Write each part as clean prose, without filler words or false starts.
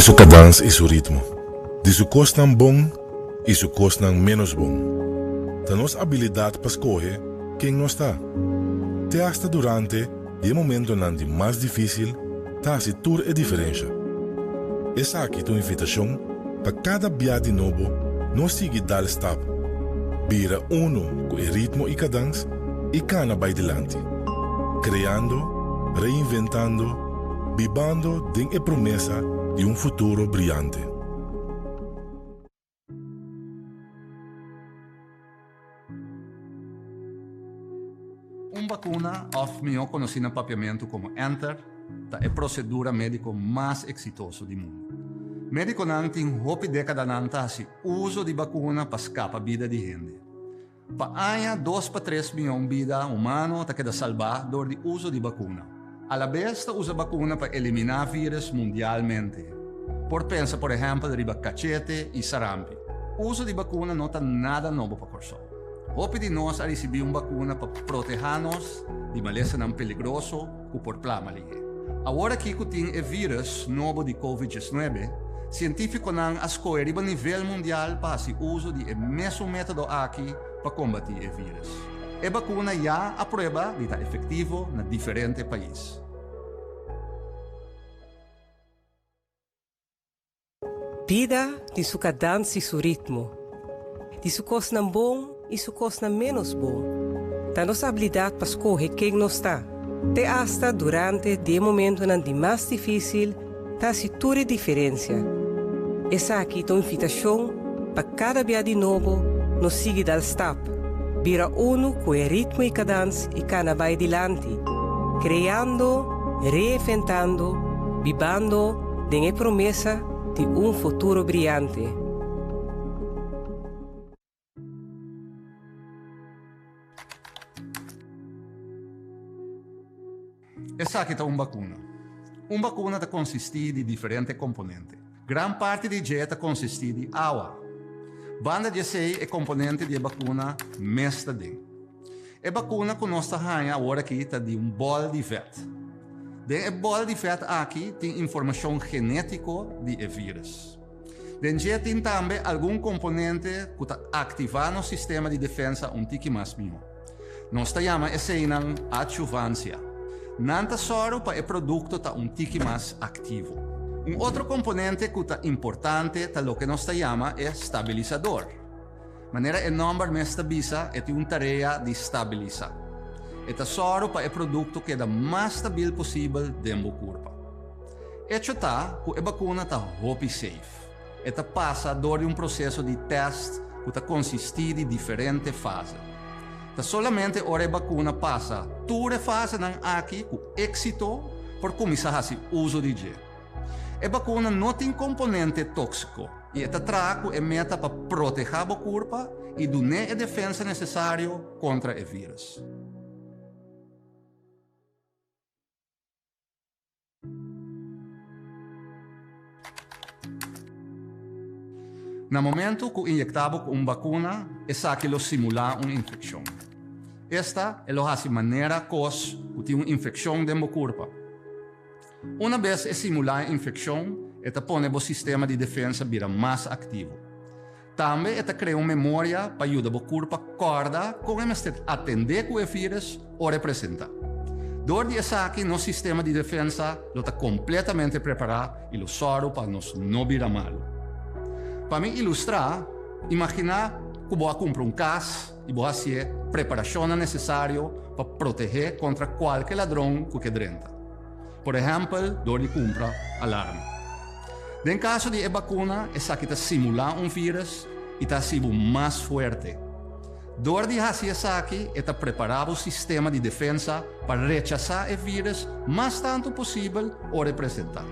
Tem su cadans e su ritmo. De su costan bom e su costan menos bom. Ta nos habilidade para escolher quem não está. Te hasta durante e momento nandi mais difícil, ta se tur é diferença. Essa aqui tua invitação para cada viagem novo, não siga dar stop. Vira uno com o ritmo e cadans e cana vai delante. Criando, reinventando, vivendo de a promessa de um futuro brilhante. Vacuna of mio conhecido no papiamento como Enter, é a procedura médica mais exitosa do mundo. Médico não tem hopi década nanta se uso de vacuna para escapar a vida de gente. Para 2 para 3 milhões de vida humano está queda salvar do uso de vacuna. A la vez usa vacuna para eliminar vírus mundialmente. Por pensa, por exemplo, de cachete e sarampi. O uso de vacuna não está nada novo para corso. Hope de nós a receber uma vacuna para proteger-nos de maleza não peligroso ou por plama ali. Agora que tem o vírus novo de COVID-19, científicos não escolhem a nível mundial para o uso de mesmo método aqui para combater o vírus. A vacuna já a prova de estar efetivo em diferentes países. Vida de su cadans e su ritmo. De su cos não bom e su cos não menos bom. Da nossa habilidade para escolher quem não está. Te hasta durante o momento não de mais difícil, ta se tudo diferença. Essa aqui é uma invitação para cada viagem novo, nos siga dal stop. Vira uno com o ritmo e cadans e cana vai delante. Criando, reinventando, vivendo de a promessa de um futuro brilhante. Essa aqui é uma vacuna. Uma vacuna consiste de diferentes componentes. Gran parte de dieta consiste de água. Banda de sei é componente de vacuna mesta dentro. A vacuna que nós estamos agora aqui está de bol de vet. De bol de vet aqui tem informação genética de vírus. Dentro tem também algum componente que está ativando o sistema de defesa tique mais melhor. Nós chamamos essa adjuvância. Nanta soro para o produto está tique mais ativo. Outro componente que é importante é o que nós chamamos é estabilizador. Maneira o nome me estabiliza é uma tarefa de estabilizar. É soro para o produto que é o mais estável possível dentro do corpo. Isso está que a vacuna está hope safe. Esta passa por um processo de teste que consiste de diferentes fases. Solamente ora a vacuna passa toda a fase aqui com êxito por começar a uso de gel. A vacuna não tem componente tóxico e esta trago é meta para proteger o corpo e dar a defesa necessária contra o vírus. No momento que injectamos uma vacuna, essa que simula uma infecção. Esta é a maneira que tem uma infecção dentro do corpo. Uma vez simular a infecção, esta põe o sistema de defesa vira mais ativo. Também esta cria uma memória para ajudar o corpo a acordar como atender com o vírus ou representar. Dor essa aqui, nosso sistema de defesa está completamente preparado e o soro para nós não virar mal. Para me ilustrar, imagina que vou comprar casa e vou fazer a preparação necessária para proteger contra qualquer ladrão que dentro. Por exemplo, dor de compra alarme. No caso de vacuna, essa aqui simula vírus e está sendo mais forte. Dor de fazer essa aqui é preparar o sistema de defesa para rechazar o vírus mais tanto possível ou representar.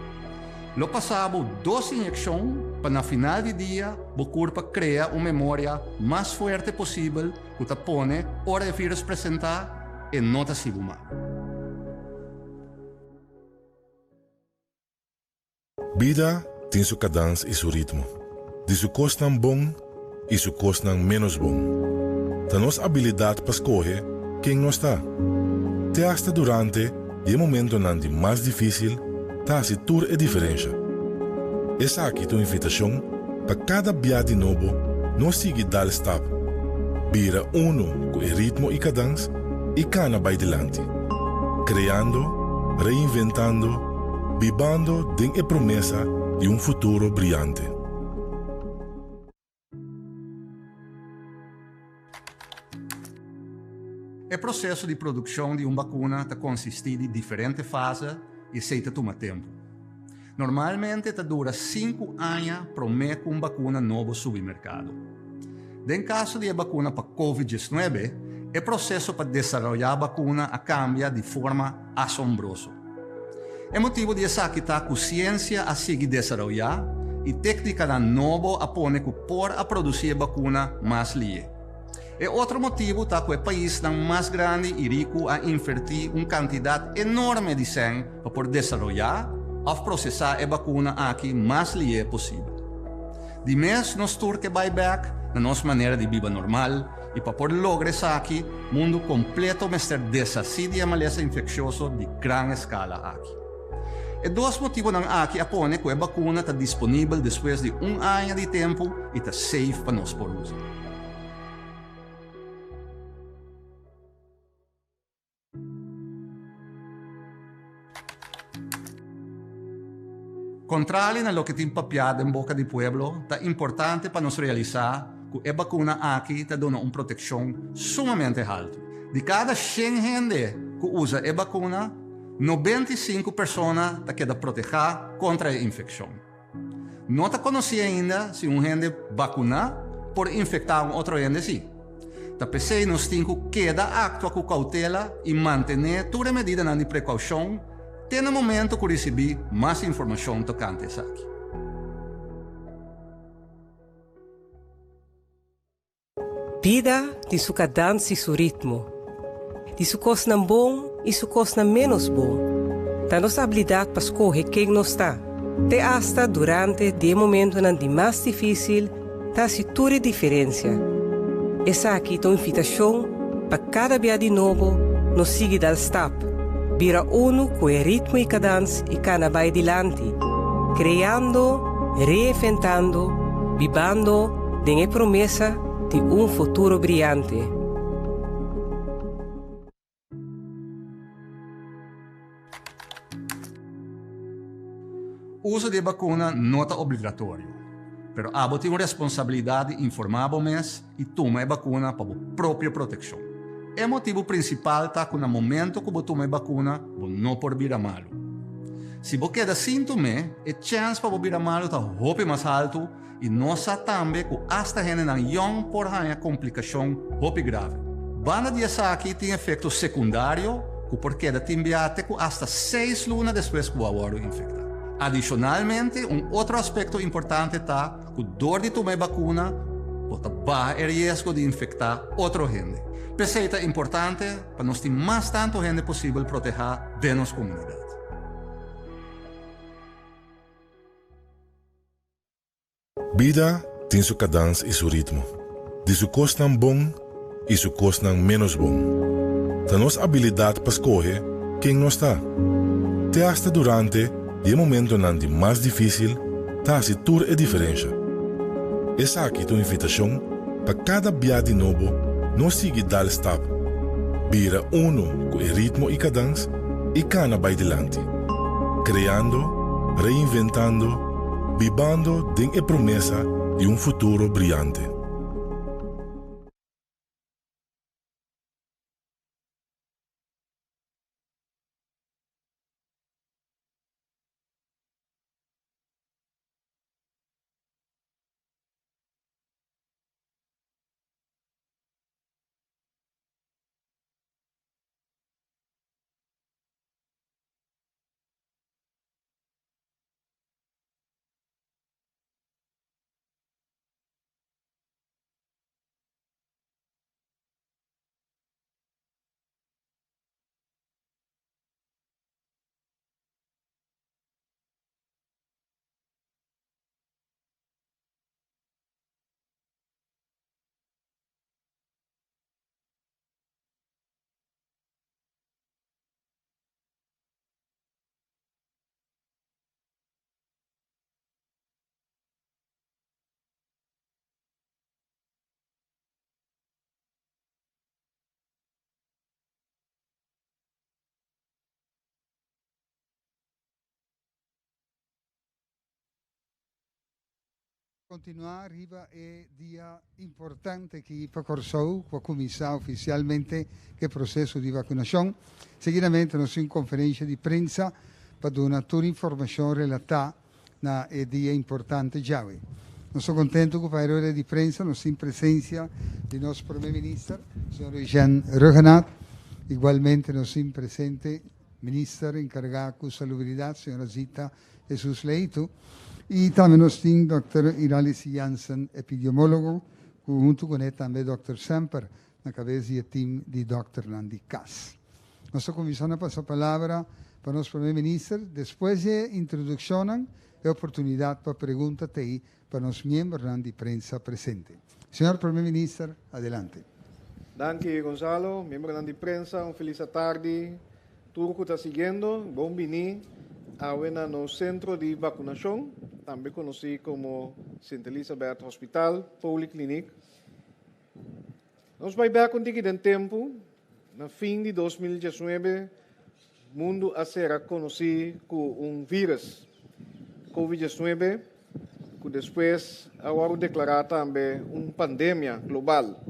Lo passamos 2 injeções para no final do dia o corpo cria uma memória mais forte possível que te põe hora de vírus apresentar e não te siga mal. Vida tem su cadans e su ritmo. De su costan bom e su costan menos bom. Ta nos habilidade para escolher quem não está. Te hasta durante e momento não de mais difícil, ta se tur é diferença. Essa aqui é uma invitação para cada viagem novo, não seguir dar stop. Vira uno com o ritmo e cadência e cana vai delante. Criando, reinventando, vivendo com a promessa de um futuro brilhante. O processo de produção de uma vacuna consiste de diferentes fases e se toma tempo. Normalmente dura 5 anos para uma vacuna nova subir mercado. Em caso de vacuna para COVID-19, o processo para desenvolver a vacuna cambia de forma assombrosa. O motivo de essa que a ciência a seguir desenvolver e técnica nova a pone que por a produzir vacuna mais ligeira. E outro motivo é que o país mais grande e rico a invertir uma quantidade enorme de sangue para poder desenvolver ou processar a vacuna aqui mais ligeira possível. De mês, nós turque buyback na nossa maneira de viver normal e para poder lograr isso aqui, o mundo completo vai ser desasido de maleza infecciosa de grande escala aqui. E dois motivos aqui apone que a vacuna está disponível depois de ano de tempo e está safe para nós por uso. Contrário a lo que tem papiado em boca do povo, é importante para nós realizar que a vacuna aqui está dando uma proteção sumamente alta. De cada 100 gente que usa a vacuna, 95 pessoas quedam protegidas contra a infecção. Não está conhecido ainda se um gente vacuna por infectar um outro gente sim. Tapos nós temos que actuar com cautela e manter toda a medida de precaução até no momento que recebi mais informação tocante isso aqui. Vida de sua cadência e seu ritmo. De sua coisa bom e sua coisa menos bom. Da nossa habilidade para escolher quem não está. Até hasta durante o momento de mais difícil, da tudo diferença. Essa aqui é uma invitação para cada dia de novo nos seguir dal stop. Vira uno com o ritmo e cadência e cana vai delante. Criando, reinventando, vivendo com a promessa de um futuro brilhante. O uso de vacuna não é obrigatório, mas há tem uma responsabilidade de informar o mês e tomar a vacuna para a própria proteção. O motivo principal é que no momento que você toma a vacuna, você não pode virar malo. Se você queda sintoma, a chance para você virar malo está muito mais alto e nós também que hasta gente não young por uma complicação muito grave. Banda de essa aqui tem efeito secundário que por queda tem viate que hasta 6 lunas depois que o aguardo infecta. Adicionalmente, outro aspecto importante é que dor de tomar a vacuna pode baixar o risco de infectar outra gente. Isso é importante para nós ter mais tanto gente possível proteger de nossa comunidade. Vida tem sua cadência e seu ritmo. De sua coisa bom e sua coisa menos bom. Da nossa habilidade para escolher quem não está. Até hasta durante o momento de mais difícil, está a toda a diferença. Essa aqui é uma invitação para cada viagem novo, não seguir dar stop. Vira uno com o ritmo e cadência e cana vai delante. Criando, reinventando, vivendo com a promessa de um futuro brilhante. Continuar arriba é dia importante aqui para Corsou, para começar oficialmente o processo de vacinação. Seguidamente, nós temos conferência de imprensa para dar toda a informação relatada na dia importante já. Nós estamos contentes com a hora de imprensa, nós temos presença de nosso primeiro-ministro, o Sr. Jean Regenat. Igualmente, nós temos presente o ministro encarregado de salubridade, Sra. Zita Jesus Leito. E também nós temos o Dr. Iralis Janssen, epidemiólogo, junto com ele também o Dr. Semper, na cabeça do time de Dr. Nandi Kass. Nós estamos começando a passar a palavra para o nosso primeiro-ministro. Depois de introdução, é oportunidade para perguntas para os membros da imprensa presente. Senhor primeiro-ministro, adelante. Danke, Gonzalo. Membro da imprensa, feliz tarde. Tudo que está seguindo, bom vinir no centro de vacunação, também conhecido como St. Elizabeth Hospital Polyclinic. Nós vamos ver contigo em tempo, no fim de 2019, o mundo a ser conhecido como vírus COVID-19, que depois agora declarar também pandemia global.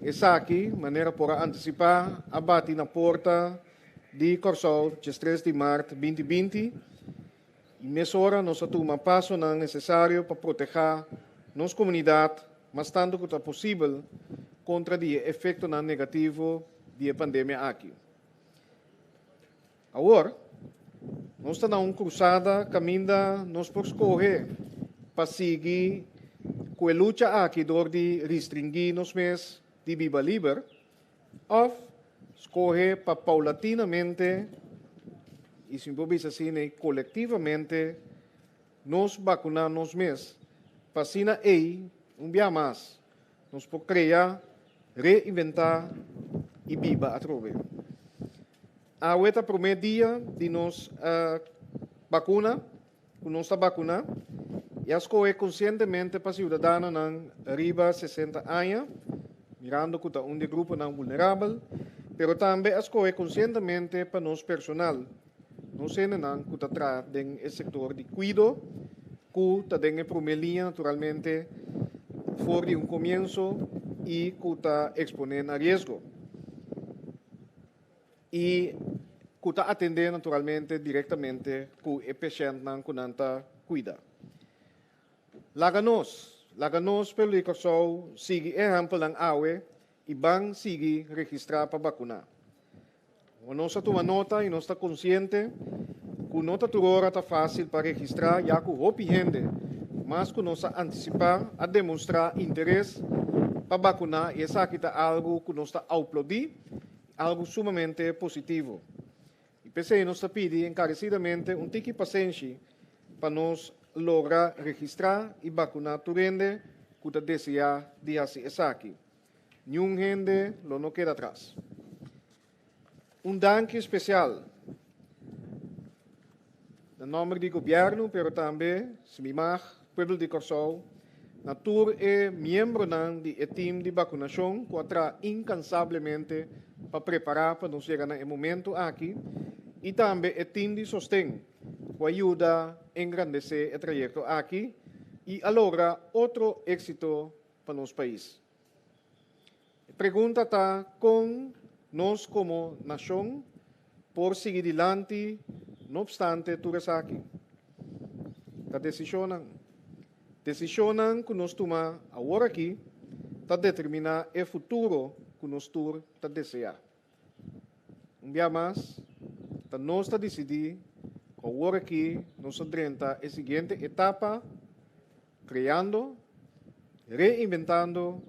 Essa aqui, maneira para antecipar, abate na porta de Corsou, dia 3 de março de 2020, e nessa hora nós tomamos passo necessário para proteger nossa comunidade, mas tanto quanto é possível, contra o efeito negativo da pandemia aqui. Agora, nós estamos em uma cruzada, caminho nós por escolher para seguir com a luta aqui de restringir nos meses de Viva Libre, ou escolher para paulatinamente e simplesmente assim, coletivamente, nos vacunar nos meses. Para assim, dia mais, nós podemos criar, reinventar e viva a trove. A outra primeiro dia de nos vacuna, que nós está vacuna, e escolher conscientemente para cidadãos arriba 60 anos, mirando que está grupo não vulnerável, pero também escolher conscientemente para nosso personal. Nós temos que estar no setor de cuidado, que está em primeira linha, naturalmente, for de começo e que está exponendo a risco. E que está atendendo, naturalmente, diretamente com o paciente que não está cuidando. Laganos pelo Corsou, sigue exemplo ng AWE, e vão seguir registrar para vacunar. Nós tomamos nota e nós estamos conscientes que não está fácil para registrar, já que houve gente, mas que nós antecipar a demonstrar interesse para vacunar, e essa aqui é algo que nós estamos a aplaudir, algo sumamente positivo. E pensei, nós pedimos encarecidamente tique de paciência para nós lograr registrar e vacunar tu gente que deseja de fazer essa aqui. Nenhum gente não queda atrás. Danke especial no nome do governo, pero também, semimar, pueblo de Corsou, Natur é membro do time de vacunação que está incansavelmente para preparar para nos chegar no momento aqui, e também é time de sostém que ajuda a engrandecer o trajeto aqui e a lograr outro êxito para nosso país. A pergunta está com nós como nação por seguir adiante, não obstante tudo isso aqui. A decisão que nós tomamos agora aqui está determinar o futuro que nós está desejar. Dia mais, nós está decidir agora aqui nós enfrenta a seguinte etapa, criando, reinventando,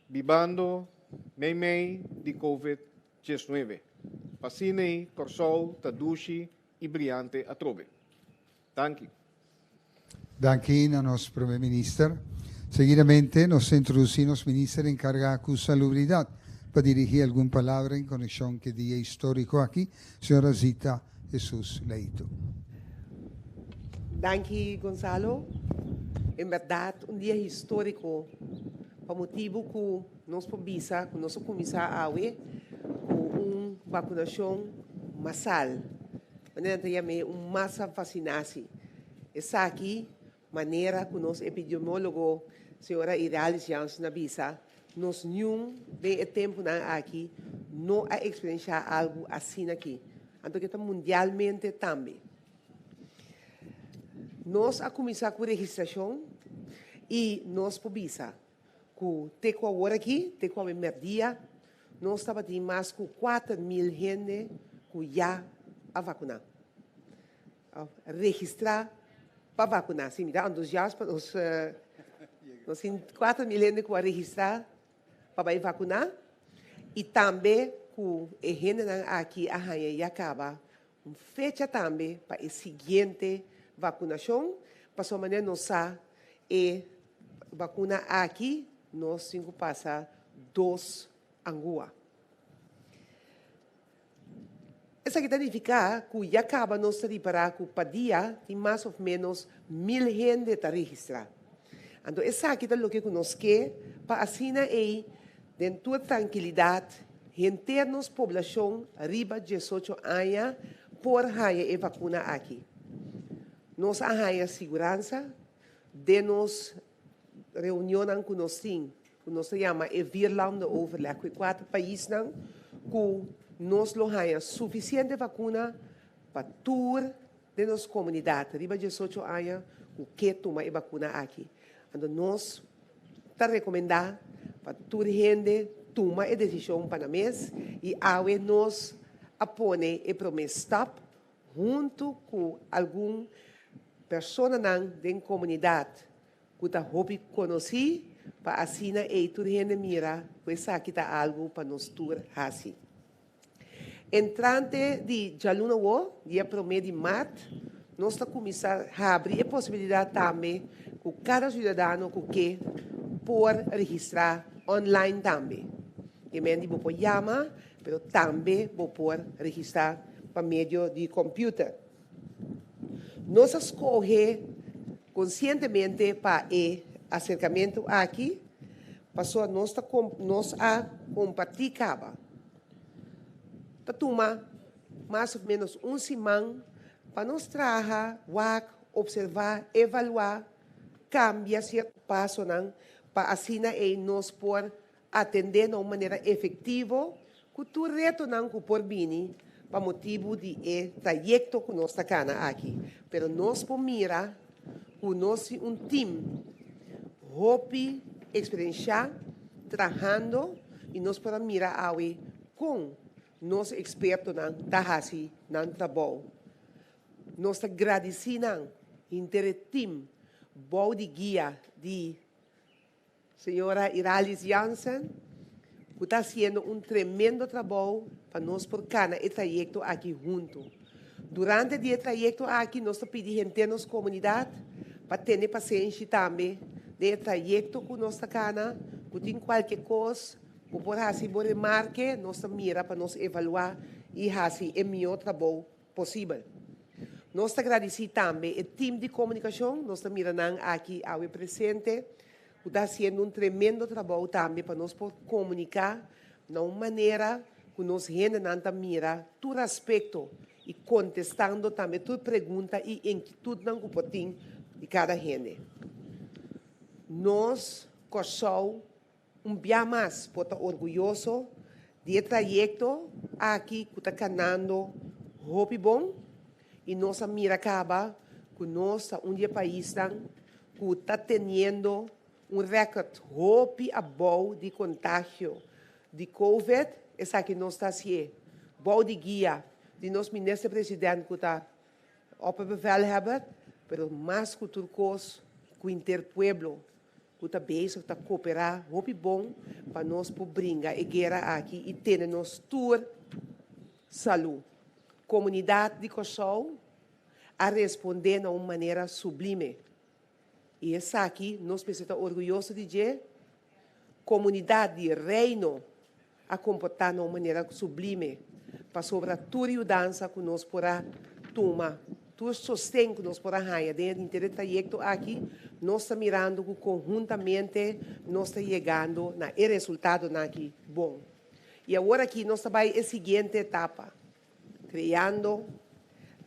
vivendo meio de COVID-19. Passinei, Corsou, Tadushi e Brilhante a trove. Danke. Danke a nosso primeiro-ministro. Seguidamente, nós introduzimos o ministro encarregado de salubridade para dirigir alguma palavra em conexão com o dia histórico aqui, Sra. Zita Jesus Leito. Danke, Gonzalo. Em verdade, dia histórico, por motivo que nós podemos, que nós começar a ver, com vacunação massal. Nós temos uma massa vacinação. Essa aqui, maneira que nosso epidemiólogo, senhora Iralis Jansen, avisa, nós não de tempo aqui, não a experienciar algo assim aqui. Então, que está mundialmente também. Nós a começar com a registração e nós pobisa. Que te com agora aqui, te com a merdia, nós estava de mais de 4.000 gente que já a vacinar. Registrar para vacinar. Sim, então, nós 4.000 gente que a registrar para vacinar e também que a gente aqui a rainha já acaba fecha também para a seguinte vacinação, para sua maneira nós a vacuna aqui, nós cinco passa 2 Angua. Essa que significa que já acaba nós reparar que para dia tem mais ou menos 1.000 gente a registrar. Então, essa aqui é o que nós queremos para assim aí, dentro da tranquilidade, internos população arriba de 18 anos por raia e vacuna aqui. Nós a raia segurança, de nos reunião que nós temos, que nós chama e virlande overleg, com 4 países, que nós lo raia suficiente vacuna para toda de nossa comunidade, arriba de 18 anos, que toma a vacuna aqui. Então, nós está recomendando para toda gente tomar a decisão para mês e agora nós apone e promessa stop junto com alguma pessoa da comunidade que está hobby conhecer para assim e toda gente mira que isso aqui está algo para nós todos assim. Entrante de Jaluna Wo, dia 1 de março, nós está começando a abrir a possibilidade também que cada cidadão que por registrar online também. E mesmo vou por chamar, mas também vou por registrar por meio de computador. Nós escolhemos conscientemente para o acercamento aqui, passou nós a compartilhar caba. Toma mais ou menos semana para nós trabalhar, observar, evaluar, cambiar certo passo para assim nós por atender de uma maneira efetiva que tu reto que por vir para motivo de trajeto que nós estamos aqui. Pero nós por mira que nós time hope experiência trabalhando e nós para mirar com nós expertos da hasi na trabalho. Nós agradecemos inter time bom de guia de senhora Iralis Jansen, que está fazendo tremendo trabalho para nós por cana e trajeto aqui junto. Durante o trajeto aqui, nós pedimos a nossa comunidade para ter paciência também de trajeto que nós cana, que tem qualquer coisa, que por assim por remarque, nós mira para nós evaluar e assim é o melhor trabalho possível. Nós agradecemos também o time de comunicação, nós mirando aqui ao presente, que está fazendo tremendo trabalho também para nós comunicar de uma maneira que nós gente não mira todo respeito e contestando também toda pergunta e inquietude que tem de cada gente. Nós, Corsol, dia mais, por estar orgulhoso de trajeto aqui que está canando roupa bom e nossa mira acaba que nós, dia país que está tendo recorde roupa bom de contágio de COVID, essa que nós está assim, bom de guia de nosso ministro-presidente que está op bevelhebber, pero mais que tudo coisa, que o interpueblo que está bezig está cooperar, roupa bom para nós por brincar e guerra aqui e ter nós tour saúde. Comunidade de Corsol a responder de uma maneira sublime. E essa aqui, nós precisamos orgulhosos de dizer, comunidade de reino a comportar de uma maneira sublime, para sobre toda a dança que nós podemos tomar, todo o sustento que nós podemos ganhar dentro do trajeto aqui, nós estamos mirando que conjuntamente nós estamos chegando a resultado aqui bom. E agora aqui nós estamos na seguinte etapa, criando,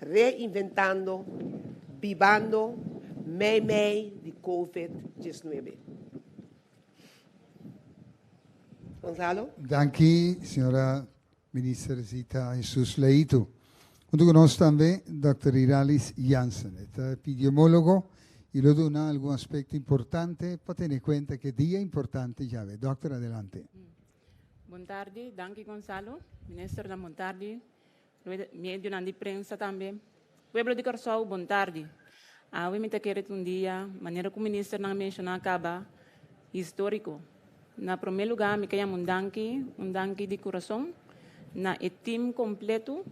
reinventando, vivendo, mei de COVID-19. Gonzalo? Dank u, senhora ministra Zita Jesus Leito. Junto conosco também, Dr. Iralis Jansen, epidemiólogo, e lo dona algum aspecto importante para ter em conta que dia importante já é. Doctor, adelante. Boa tarde, danke Gonzalo, ministro da boa tarde, meio de prensa também. Pueblo de Corsou, boa tarde. Eu me quero dia, maneira que o ministro não mencionou acaba, histórico. Na primeiro lugar, me quero um danke de coração, na time completo,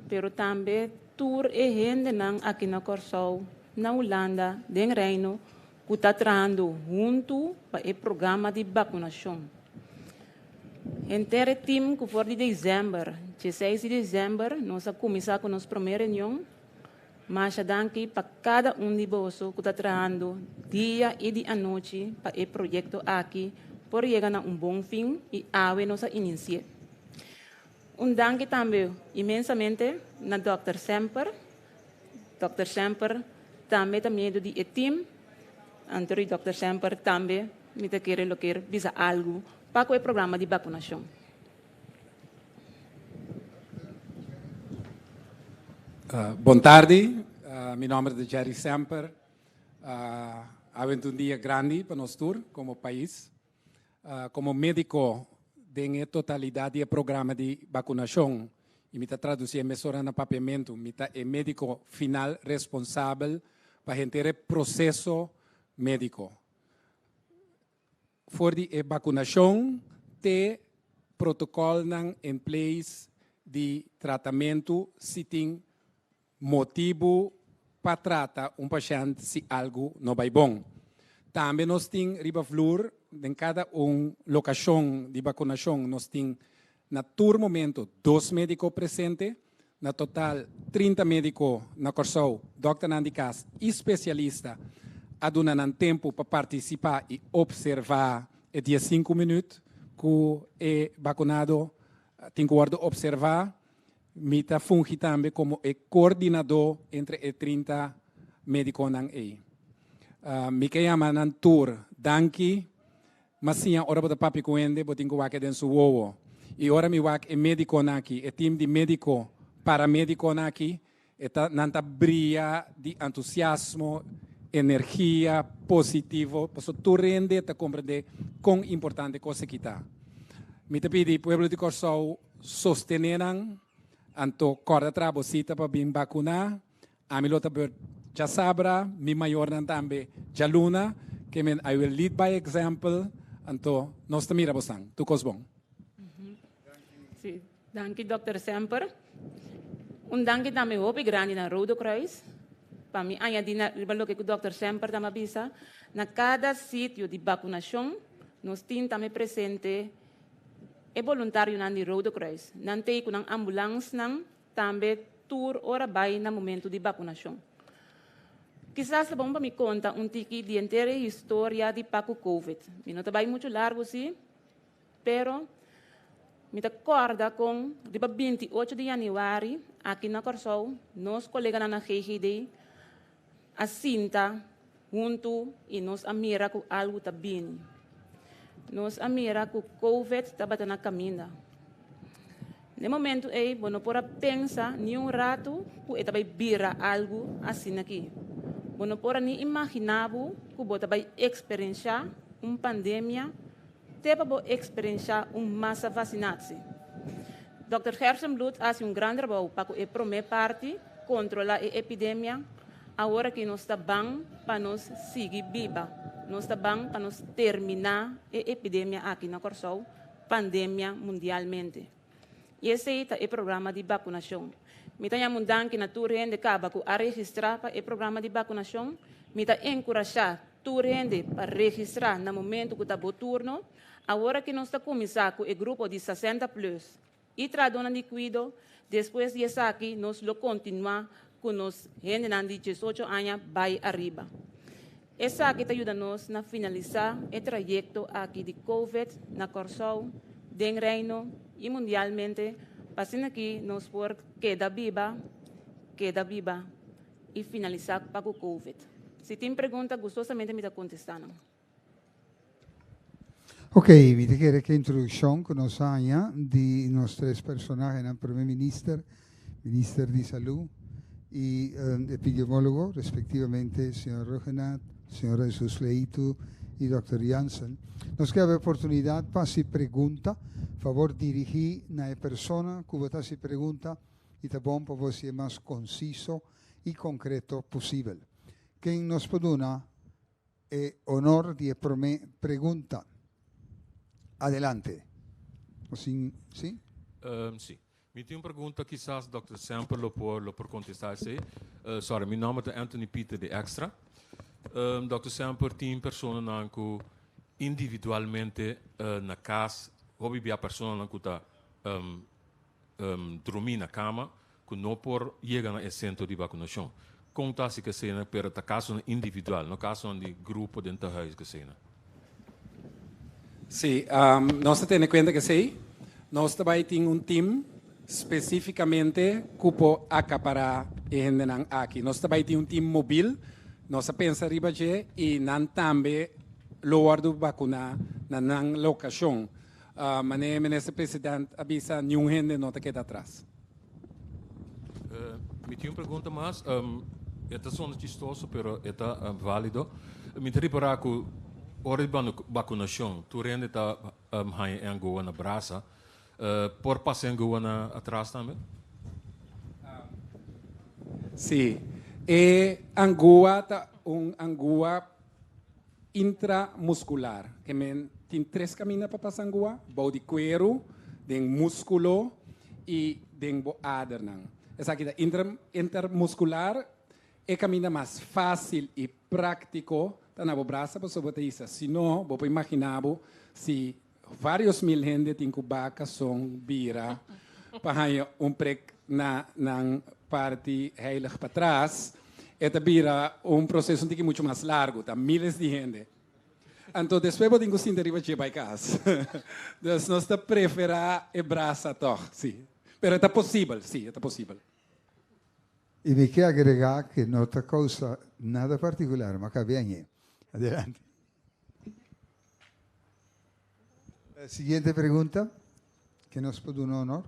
pero também tour e gente aqui na Corsou, na Holanda, no Reino, que está trabalhando junto para o programa de vacinação. Inteiro time que for de dezembro, 16 de dezembro, nós vamos começar com a nossa primeira reunião, mas danke para cada de vocês que está trabalhando dia e de noite para o projeto aqui, por chegar a bom fim e a nossa iniciativa. Danke também imensamente na Dr. Semper. Dr. Semper também tem medo de time. Anterior Dr. Semper também me quer dizer algo para o programa de vacinação. Boa tarde, meu nome é Jerry Semper. Há dia grande para nós tour como país. Como médico, tem a totalidade do programa de vacinação. E me traduzir a mesura no papiamento. Me é médico final responsável para o processo médico. For de vacinação, tem protocolo em place de tratamento se tem motivo para tratar paciente se algo não vai bom. Também nós temos ribaflor em cada locação de vacinação, nós temos na todo momento 2 médicos presentes, na total 30 médicos na Corsou, Dr. Nandicas, especialista, adunando tempo para participar e observar de 5 minutos que é vacunado, tem que observar, me funge também como coordenador entre os 30 médicos aí. Me chama na tour, danke, mas sim, ora para papi coende, botin ko wake den su wowo. E ora mi wak e médico naki, e team de médico, paramédico naki, eta nanta brilha de entusiasmo, energia positivo, para tu rende te compreender quão importante coisa que está. Me te pedi pueblo de Corsou sosteneram anto corda trabocita para bem vacunar, a mi lota já sabra, mi maior também já luna, que men I will lead by example, anto nós também rabosang, tu cosbon. Sim, danke Dr. Semper. Danke também hope grande na Rode Kruis. Para mim, añadir o que o Dr. Semper também avisa, na cada sítio de vacinação, nós temos também presente e voluntário na Rode Kruis. Não tem com ambulância, também tour ora vai no momento de vacinação. Quizás bom para me contar tiki de inteira história de Paco COVID. Não está bem muito largo, sim, pero me acorda com dia 28 de janeiro, aqui na Corsou, nós colegas na GGD, assinta junto e nós amira com algo também. Nós amira com COVID está batendo na caminha. No momento aí, não pode pensar nenhum rato que está vira algo assim aqui. Não pode nem imaginar que você vai experienciar uma pandemia, para experienciar massa vacinação. Dr. Hersenblut faz grande trabalho para a primeira parte controlar a epidemia. Agora que nós estamos bem para nós seguir viva, nós estamos bem para nós terminar a epidemia aqui na Corsou, pandemia mundialmente. E esse é o programa de vacinação. Me tenho mudado que na tua rende acaba com a registrar para o programa de vacinação. Me tenho encorajar tua rende para registrar no momento que está o turno. Agora que nós estamos começando com o grupo de 60 plus e tradona de cuido, depois disso aqui nós lo continuar com nós gente de 18 anos vai arriba. Essa aqui ajuda-nos a finalizar o trajeto aqui de COVID na Corsou, no Reino e mundialmente, para que nós por queda viva e finalizar para o COVID. Se tem pergunta, gostosamente me está contestando. Ok, vi te che introduzione con nos hanya di nostri personaggi, il Primo Ministro, Ministro di Salud e epidemiologo, rispettivamente il signor Rogenat, il signor Jesus Leitu e Dr. Janssen. Nos che aveva opportunità per si pregunta, favor dirigir na persona che si pregunta e ta bom per você mais conciso e concreto possível. Quem nos poduna é honor de pergunta. Adelante. Sim? Sim. Mi tem uma pergunta quizás Dr. Semper lo por contestar se. Sorry, meu nome é Anthony Peter de Extra. Dr. Semper tem pessoas que individualmente na casa, hobby a pessoa que está dormir na cama, que não por chegar no centro de vacinação. Conta se que seja para a caso individual, no caso de grupo dentro do huis que seja. Sim, nós temos em conta que sim, nós também temos um time especificamente que pode acaparar a gente aqui. Nós também temos um time móvel, nós pensamos e nós também lugar do vacuna na locação. Mas o ministro presidente avisa nenhum gente não queda atrás. Me tem uma pergunta mais, esta é chistoso, mas é válido. Me tem reparar que hora de vacunação, tu rende tá em Angola na Brasa, por passar em Angola atrás também? Sim, e Angola tá Angola intramuscular, que tem 3 caminhos para passar Angola, body cuero, den músculo e den adernan. Essa aqui intermuscular é caminho mais fácil e prático. Tá na braça para sobre isso. Se não, vou imaginar se vários mil gente tem cubaca são bira para prek na parte heilig para trás. Eta bira processo um muito mais largo, tá milhares de gente. Então depois vou ter que sentir riba para casa. Então nós tá preferar e braça toch, sim. Pero é possível, sim, é possível. E me quer agregar que não está causa nada particular, mas cabe aí. Adelante. Siguiente pregunta, que nos puede un honor.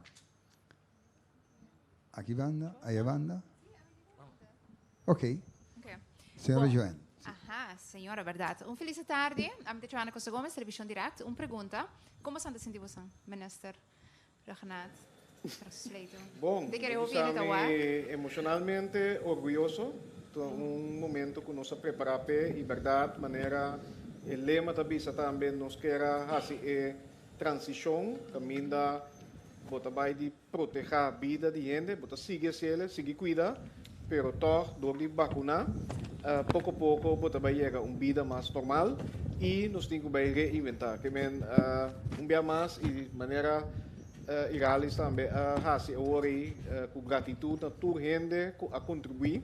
Aquí banda, allá banda. Ok. Senhora Joana. Senhora, verdade. Feliz tarde. I'm Joana Costa Gomes, Televisão Direct. Pergunta. Como está sentindo você, Minister Rogenat? Bom, emocionalmente orgulhoso. Momento que nos preparamos e verdade, maneira o lema também nos quer fazer transição, caminho vai de proteger a vida de gente, bota seguir seguir cuidar, pero toch door die vacuna, pouco a pouco bota vai chegar vida mais normal e nos temos que reinventar, que dia mais e maneira irales também fazer ori com gratitude a toda gente a contribuir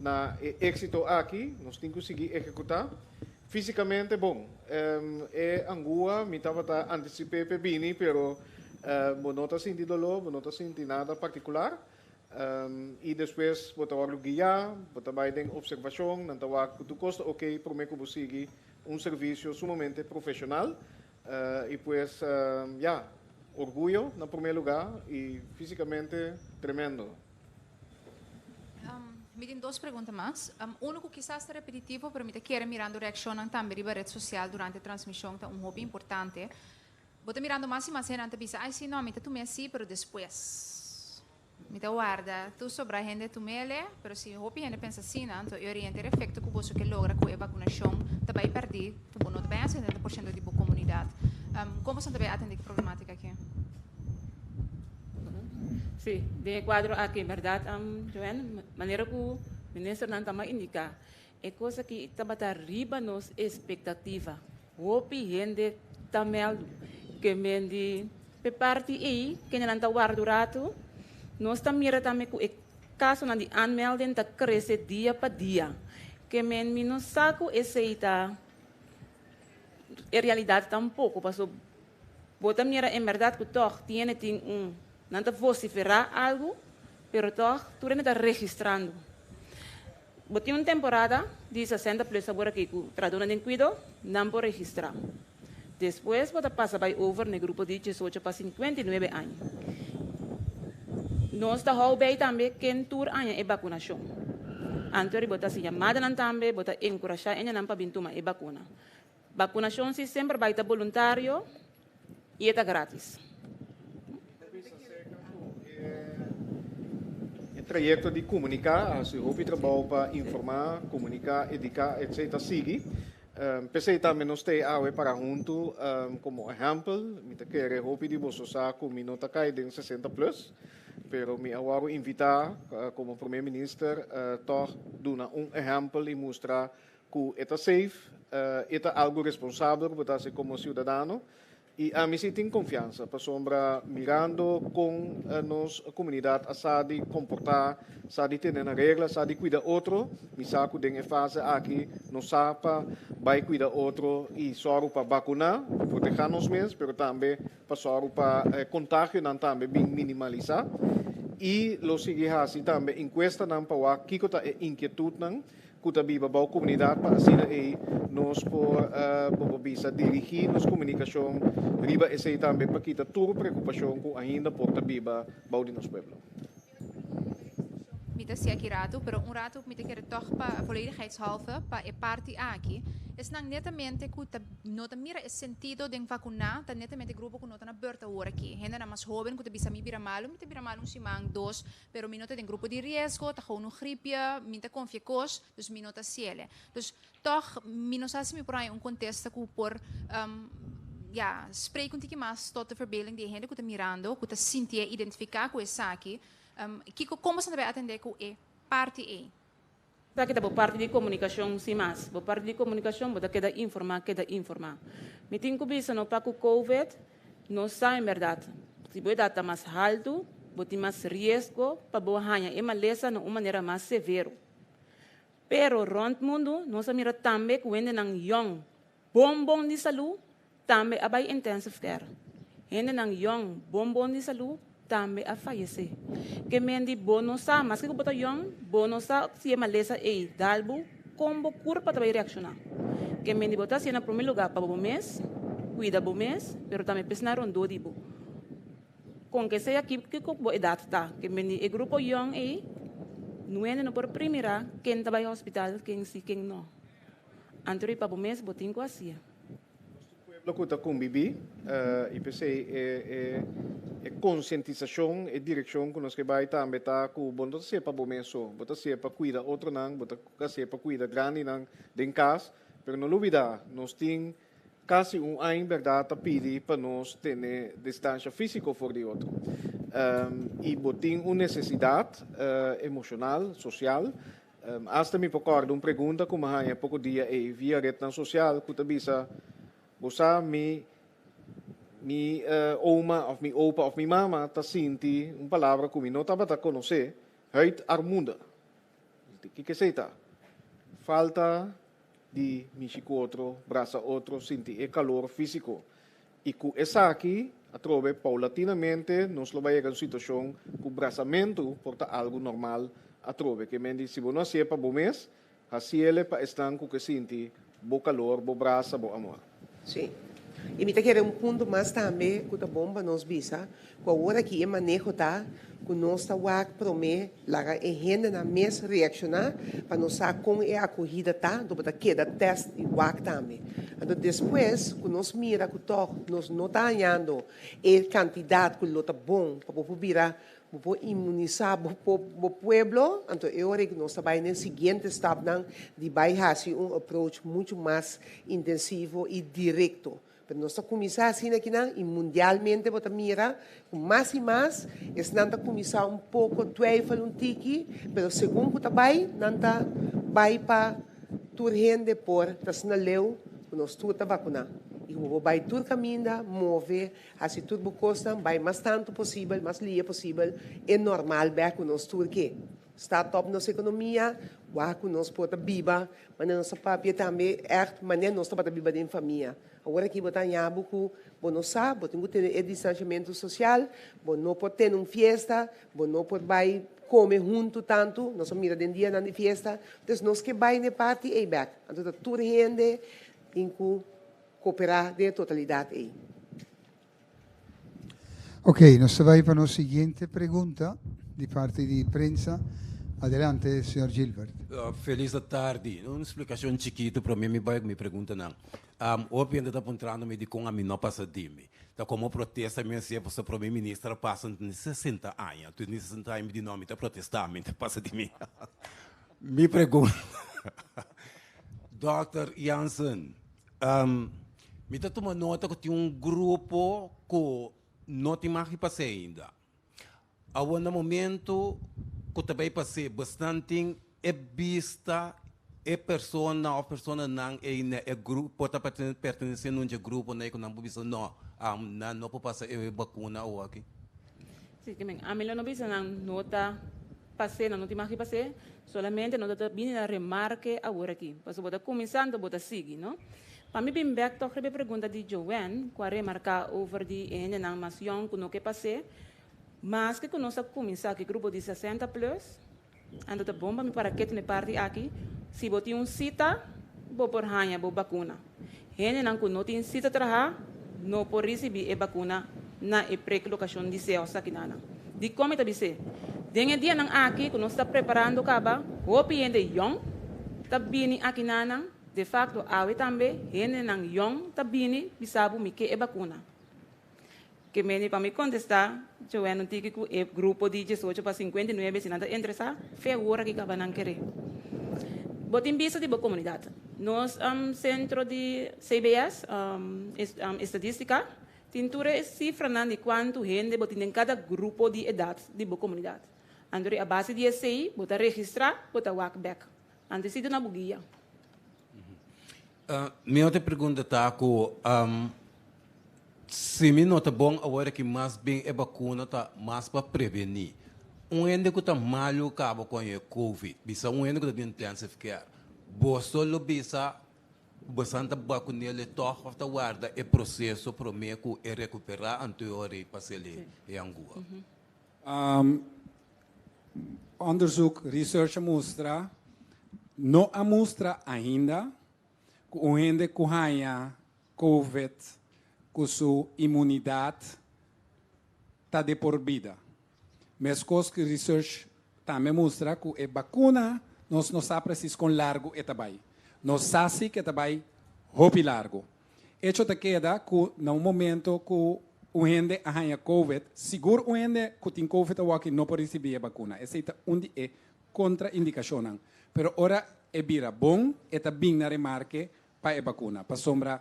na êxito aqui, nós temos que conseguir executar. Fisicamente, bom, Angola, me estava antecipando para vir, pero não está sentindo dolor, não está sentindo nada particular. E depois, vou estar guiar, vou estar em observação, não está que tu custa, ok, para mim que vou seguir serviço sumamente profissional. E pues, orgulho, no primeiro lugar, e fisicamente, tremendo. Me tem 2 perguntas mais. Uno que quizás está repetitivo, pero me quero mirando reação também na rede social durante a transmissão, é hobby importante. Vou estar mirando mais e mais gente pensa, ai sim, não, me tu me assim, pero depois. Me guarda, tu sobre a gente tu mele, pero se hobby gente pensa assim, não, então orienta o efeito que você que logra com a vacunação, também perder, tu não também 70% de boa comunidade. Como você também atende a problemática aqui? Sim, de quadro aqui, verdade, Joana, maneira que o ministro não está indicar, é coisa que está riba nos expectativa. O gente também que mendi pe parte aí, que não está guardado, nós também também que o caso na de anmelding está cresce dia para dia, que men não saco essa realidade tampouco, passou, bota mira em verdade que toch tem não está vociferar algo, pero toch, tu não está registrando. Botem uma temporada de 60 plus agora que o traduna de cuido, não pode registrar. Depois, você passa by over no grupo de 18 para 59 anos. Nós estamos bem também quem tur anos é vacunação. Antes, você se chamada não também, você encorajar ela não para bintuma é vacuna. Vacunação se sempre vai estar voluntário e é grátis. Trajecto de comunicar, als u hoop trabalho para informar, comunicar, educar, etc. Sigue. Pensei também nós temos para junto como exemplo, me quero hoop de você saco minuto cai de 60 plus, pero me agora invitar como primeiro-ministro toch doen exemplo e mostrar que é safe, é algo responsável para você como cidadão. E a mim tem confiança para sombra mirando com a nossa comunidade a sabe comportar, sabe ter na regra, sabe cuidar outro, me saco de fase aqui não sabe vai cuidar outro e só para vacinar, proteger nos mesmos, mas também para só para contágio não também bem minimalizar. E lo sigue assim também encuesta não para que está inquietude não kuta biba bau comunidade para assim aí nós por bisa dirigir nos comunicação riba esse também para kita tur preocupação com ainda por biba bau de nosso povo. Mita sia aqui rato, pero rato mita quer toch para volledigheidshalve para parte aqui. Es não netamente que nota mira o sentido de vacunar, tá netamente grupo que nota na berta hora aqui. Gente na mais jovem que bisa mi bira malo, mita bira malo simang dos, pero mi nota de grupo de risco, tá gewoon gripe, mita confia cos, dus mi nota ciele. Dus toch mi não sabe me por aí contexto que por ja, spreek contigo mais tot de verbeelding de gente que tá mirando, que tá sentir identificar com essa aqui. Kiko, como você vai atender com e parte e? Tá que tá por parte de comunicação sim mas, por parte de comunicação você queda informar. Me tem que bisa no para o COVID, não sabe verdade. Se você dá mais alto, você tem mais risco para boa hanha e maleza de uma maneira mais severa. Pero rond mundo, nós mira também que vende nang young, bom de saúde, também abai intensive care. Vende nang young, bom de saúde, também a falecer. Que mendi bonosa, mas que bota young, bonosa se é maleza e dalbo, como cura para também reaccionar. Que mendi bota se na primeiro lugar para bom mês, cuida bom mês, pero também pensar rondo dibo. Com que seja aqui que com idade tá, que mendi e grupo young e não é no por primeira quem trabalha no hospital, quem sim, quem não. Anterior para bom mês botinho assim. Lo que está com Bibi, e pensei é conscientização e direção que nós que vai também tá com bom do ser para bom mês, bota ser para cuidar outro não, bota ser para cuidar grande não em casa, pero não olvidar, nós tem quase ano verdade a pedir para nós ter distância física for de outro. E botem uma necessidade emocional, social. Hasta me recordo uma pergunta como há pouco dia via rede social que bisa você mi oma of mi opa of mi mama ta sinti uma palavra que não estava a conhecer, het armunda. Que seita? Falta de michico outro, braça outro, sinti calor físico. E com essa aqui, a trove paulatinamente, nós lo vai a uma situação que o braçamento porta algo normal a trove. Que mendi, se você não é para bom mês, assim ele para estar com que sinti bo calor, bo braça, bo amor. Sim. E me quer ponto mais também que a bomba nos bisa, com a hora que é manejo tá, que nós está wak prome, lá a gente na mesa reaccionar, para nós saber como é a corrida tá, do para queda teste e wak também. Então depois, que nós mira que nós não tá ganhando a quantidade que lo tá bom para virar para imunizar o pueblo, então eu acho que nós estamos no seguinte step de vai fazer approach muito mais intensivo e direto. Pero nós estamos começando assim aqui e mundialmente vamos mirar mais e mais, estamos começando pouco twijfel tiki, pero segundo que vai, nanta vai para tur gente por tas na leu, nós tu tá vacunar. E o vai tur caminha, mover, assim tudo costa, vai mais tanto possível, mais lia possível, é normal ver que nós tur que está top nossa economia, que nós pode biba, mas nossa papia também é, mas nós estamos biba de família. Agora aqui botar em abuco, bom não sabe, bom tem que ter distanciamento social, bom não pode ter uma festa, bom não pode vai come junto tanto, nós mira den dia na fiesta, dus nós que vai na party e back. Então toda gente tem que cooperar de totalidade aí. Ok, nós vamos para a seguinte pergunta de parte de prensa. Adelante, senhor Gilbert. Feliz tarde. Uma explicação chiquita para mim, me pergunta não. Hoje ainda está apontando-me de com a mim não passa de mim. Então, como protesta, minha sempre para o primeiro-ministro passa de 60 anos. Tu 60 anos de nome, está protestando, passa de mim. Me pergunta, Dr. Jansen, me está tomando nota que tem um grupo que não tem mais que passar ainda. Há um momento que também passei bastante é vista é persona ou persona não é grupo pode pertencer a um grupo não é que não pode não pode passar é vacuna ou aqui. Sim, que a melhor não precisa não tá passei não tem mais que passar solamente não tá vindo a remarque agora aqui mas bota começando bota seguir não para mim bem back toque a pergunta de Joanne qual remarcar over de ene na mais young que não que passei mas que conosco começar que grupo de 60 plus ando tá bomba me para que te parte aqui se botar cita vou por hanha vou vacuna ene não que não tem cita traha não por receber a vacuna na pré-colocação de céu aqui nana de como tá dizer dengue dia nang aqui que nós está preparando caba hopi ende young tá bini aqui nana de facto awe também ene nang young tá bini bisabu me que a vacuna que me para me contestar eu não tive que o grupo de 18 para 59 se nada interessa figura que acaba não querer botin bisa de boa comunidade nós centro de CBS estatística tintura cifra de quanto gente botin em cada grupo de idade de boa comunidade andore a base de SI bota registrar bota walkback antes de na bugia minha outra pergunta tá com se me nota bom agora que mais bem é vacuna tá mais para prevenir ende que tá malo cabo com o COVID bisa ende que tá dentro intensive care solo bisa bastante vacuna ele toca tá guarda é processo para mim que é recuperar anterior para ele é angua onderzoek research mostra não a mostra ainda que o ende que ganha COVID com sua imunidade está de por vida. Mas coisa que research também mostra que a vacuna nós não sabemos com largo e também. Nós sabemos que também roupa largo. Isso te queda que no momento que o gente arranha COVID, seguro o gente que tem COVID ou que não pode receber a vacuna. Essa é onde é contraindicação. Pero ora é vira bom e também na remarque para a vacuna. Para sombra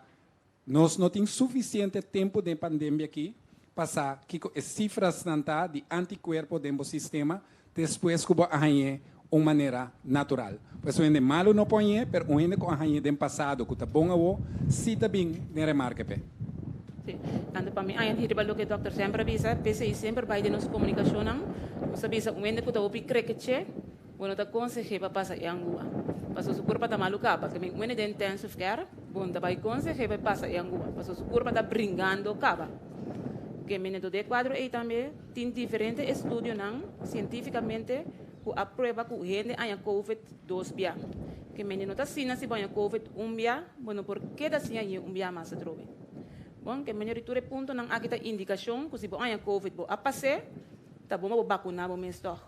nós não temos suficiente tempo de pandemia aqui para que as cifras de anticorpo dentro do sistema depois que arranhe uma maneira natural. Por isso, é malo não põe, mas o que arranhe do passado, que está bom a se está bem, na remarca. Sim, quando para mim, a gente riba que o doutor sempre avisa, PCI sempre vai de nossa comunicação, nós avisa, o que está opi creque, bueno, está consegue para passar em Angua. Passou o corpo está maluca, porque o que é intensive care, bom, está vai consegue para passar em Angua. Passou o corpo está brincando, caba. Que menino de quadro aí também tem diferentes estudos cientificamente que a prova que o gente tem COVID 2 dia. Que menino está assim se vai COVID 1 dia, bueno, por que está assim aí 1 dia mais trove. Bom, que menino riture ponto nang aqui tá indicação que se vai COVID bo a passar, tá bom para vacinar o mês toch.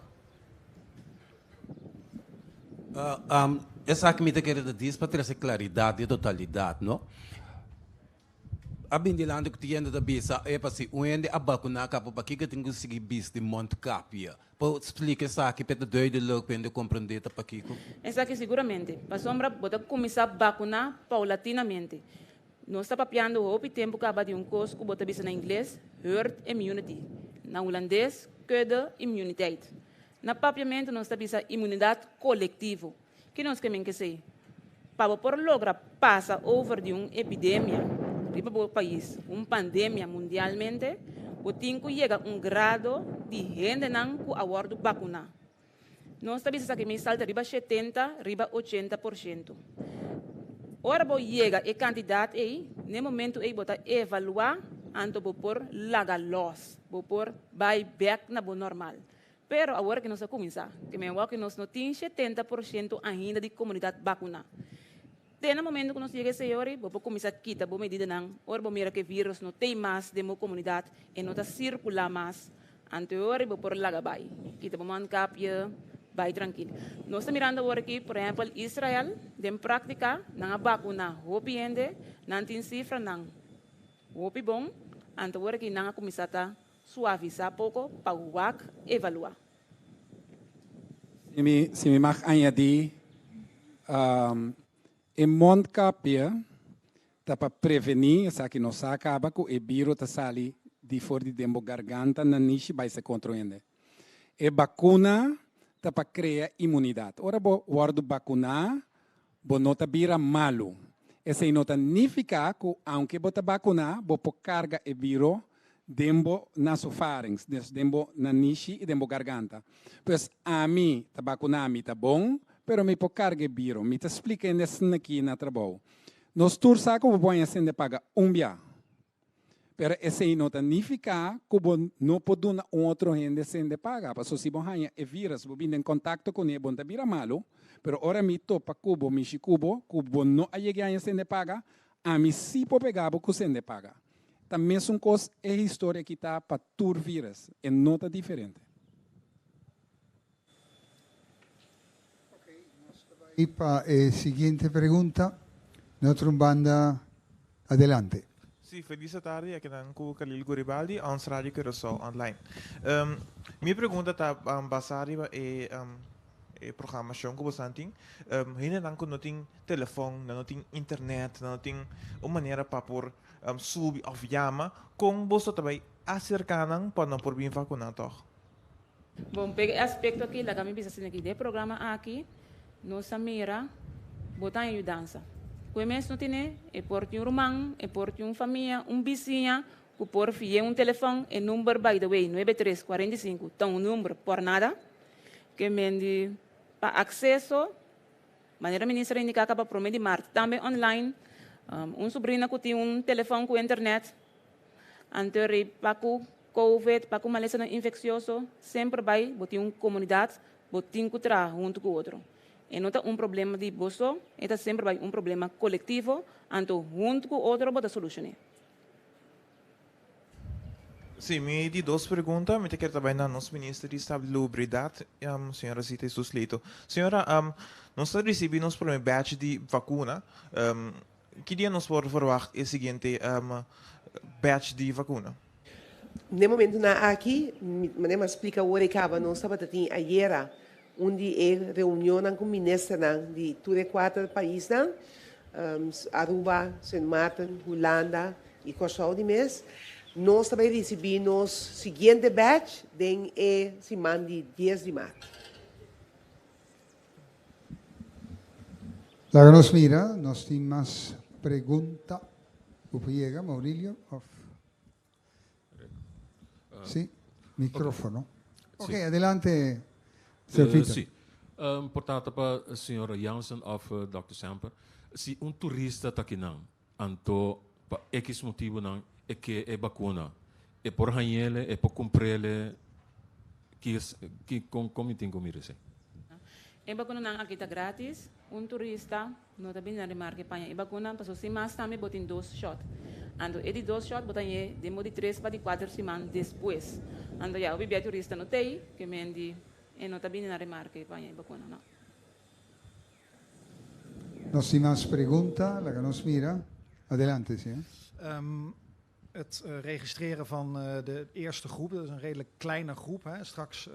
Essa que me quer dizer para trazer claridade e totalidade, não? A bindilante que tinha da bisa é para se onde a vacuna capa para que tem que seguir bis de monte capia. Pode explicar essa aqui para doido logo para compreender para que. Essa aqui seguramente, para sombra bota começar a vacinar paulatinamente. Nós está papiando o tempo que acaba de curso que bota bisa na inglês herd immunity, na holandês kudde immuniteit. Na papiamento nós está bisa imunidade coletiva. Que nós queremos que seja para por lograr passar over de epidemia riba o país, pandemia mundialmente, o tem que chegar grado de gente não que aguarda vacuna. Nós estamos aqui me salta riba 70, riba 80%. Ora bo chega a quantidade aí, no momento aí bota evaluar anto bo por laga loss, bo por buy back na bo normal. Pero agora que nós começar, que me que nós não tem 70% ainda de comunidade vacuna. Tem no momento que nós chega esse hora, vou começar a quitar a medida não, ora vou mirar que vírus não tem mais de uma comunidade e não está circular mais. Anterior vou por lá vai, quita vamos ancapia, vai tranquilo. Nós estamos mirando agora aqui, por exemplo, Israel, de prática, não vacuna, hopi ende, não tem cifra não, hopi bom, anterior aqui não começar a suavizar pouco para o WAC evaluar. Se me mag añadir, em Moncapia, para prevenir, essa que não se acaba com o vírus que sai de fora de dentro da garganta, na niche vai se controlar. E vacuna para criar imunidade. Ora, guardo vacunar, não está vira malo. Esse não significa que, aunque você vacunar, você carga o vírus dentro nas faringes, dentro na niche e dentro da garganta. Pois a mim, tá vacunar, está bom, pero me pode carregar vírus. Me explica nesse aqui na trabalho. Nós todos sabemos que você pode pagar dia. Pero esse não significa que você não pode dar outro gente sem pagar. Porque se você tem vírus, você vem em contato com ele, você vira malo. Pero ora me topa cubo, me chicubo, cubo não chega sem pagar, a mim sim pode pegar porque sem pagar. Também são coisas, é história que está para todo vírus, é nota diferente. Y para la siguiente pregunta, nuestra banda, adelante. Sì, felice tardi, aqui na Khalil Guribaldi, ons Radio Curaçao online. Minha pergunta está baseada em programação que você tem. Ainda não tem telefone, não tem internet, não tem uma maneira para por subir ou chama, com você também acercar para não por vir vacinar. Bom, pega aspecto aqui, lá que me precisa aqui de programa aqui, nossa mira, botar em dança. Começo não tem, é por um irmão, é por uma família, vizinha, que por fio um telefone, é número by the way 9345, então um número por nada, que mende para acesso, maneira ministra indica para prometer Marte, também online, sobrinho que tem telefone com internet, anterior para o COVID, para o malestar infeccioso, sempre vai, botar uma comunidade, botar que trabalhar junto com o outro. E não é problema de bolso, é sempre vai problema coletivo, então junto com o outro, bota solucionar. Sim, me di duas perguntas, me quero também na nosso ministro de Estabilidade, senhora Zita Susleito. Senhora, nós recebemos para um batch de vacuna, que dia nós podemos verwacht o seguinte batch de vacuna? No momento na aqui, me explica o que nós estava tendo ayer, onde é reunião com o ministro de 4 países, Aruba, Sint Maarten, Holanda e Curaçao de mês. Nós também recebemos o seguinte batch, de semana de 10 de março. La que nos mira, nos tiene más pregunta. Llega, Maurílio? Sí, micrófono. Ok, adelante. Sim. Portanto, para a senhora Jansen ou Dr. Semper, se turista está aqui não, então, para X motivo não, é que é vacuna, é por ganhar, é por cumprir, como tem comigo assim. É vacuna não aqui está grátis, turista não está bem na remarca para é vacuna, para se mais também botem 2 shots. Então, é de 2 shots, botem de 3 para 4 semanas depois. Então, já o bebê turista não tem, que mendi e não está bem na remarca para é vacuna não. Nos tem mais pergunta, la que nos mira. Adelante, sim. Het registreren van de eerste groep, dat is een redelijk kleine groep. Hè. Straks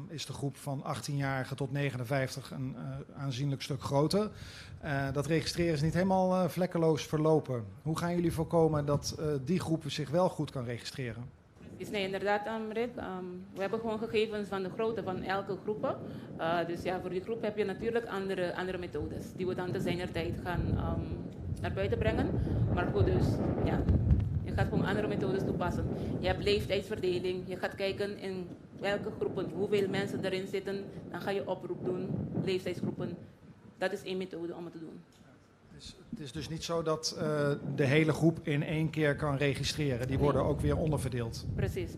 is de groep van 18-jarigen tot 59 een aanzienlijk stuk groter. Dat registreren is niet helemaal vlekkeloos verlopen. Hoe gaan jullie voorkomen dat die groep zich wel goed kan registreren? Nee, inderdaad, Rick. We hebben gewoon gegevens van de grootte van elke groep. Dus ja, voor die groep heb je natuurlijk andere methodes. Die we dan te zijner tijd gaan naar buiten brengen. Maar goed, dus ja. Je gaat gewoon andere methodes toepassen. Je hebt leeftijdsverdeling. Je gaat kijken in welke groepen, hoeveel mensen erin zitten. Dan ga je oproep doen, leeftijdsgroepen. Dat is één methode om het te doen. Dus Het is dus niet zo dat de hele groep in één keer kan registreren. Die worden ook weer onderverdeeld.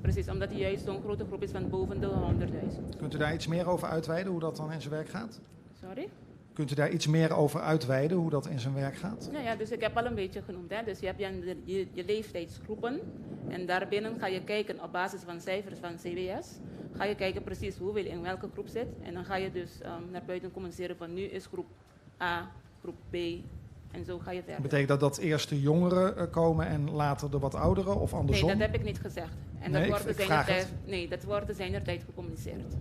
Precies. Omdat het juist zo'n grote groep is van boven de 100.000. Kunt u daar iets meer over uitweiden, hoe dat dan in zijn werk gaat? Sorry? Kunt u daar iets meer over uitweiden, hoe dat in zijn werk gaat? Nou ja, dus ik heb al een beetje genoemd. Hè. Dus je hebt je leeftijdsgroepen. En daarbinnen ga je kijken op basis van cijfers van CBS. Ga je kijken precies hoeveel in welke groep zit. En dan ga je dus naar buiten communiceren van nu is groep A, groep B. En zo ga je verder. Betekent dat eerst de jongeren komen en later de wat ouderen of andersom? Nee, dat heb ik niet gezegd. En Nee, dat wordt de zijnertijd gecommuniceerd.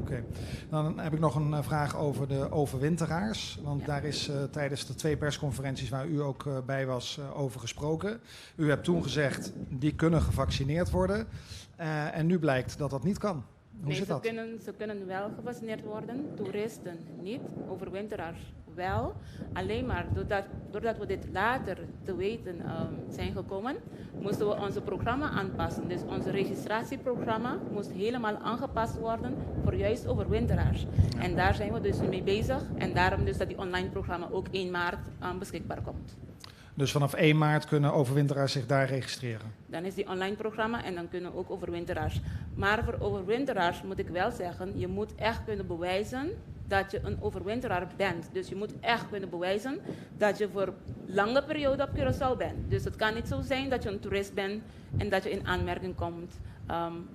Oké. Dan heb ik nog een vraag over de overwinteraars. Want daar is tijdens de 2 persconferenties waar u ook bij was over gesproken. U hebt toen gezegd, die kunnen gevaccineerd worden. En nu blijkt dat dat niet kan. Hoe zit dat? Ze kunnen wel gevaccineerd worden, toeristen niet, overwinteraars wel. Alleen maar doordat we dit later te weten zijn gekomen, moesten we onze programma aanpassen. Dus ons registratieprogramma moest helemaal aangepast worden voor juist overwinteraars. En daar zijn we dus mee bezig. En daarom dus dat die online programma ook 1 maart beschikbaar komt. Dus vanaf 1 maart kunnen overwinteraars zich daar registreren? Dan is die online programma en dan kunnen ook overwinteraars. Maar voor overwinteraars moet ik wel zeggen, je moet echt kunnen bewijzen dat je een overwinteraar bent. Dus je moet echt kunnen bewijzen dat je voor lange periode op Curaçao bent. Dus het kan niet zo zijn dat je een toerist bent en dat je in aanmerking komt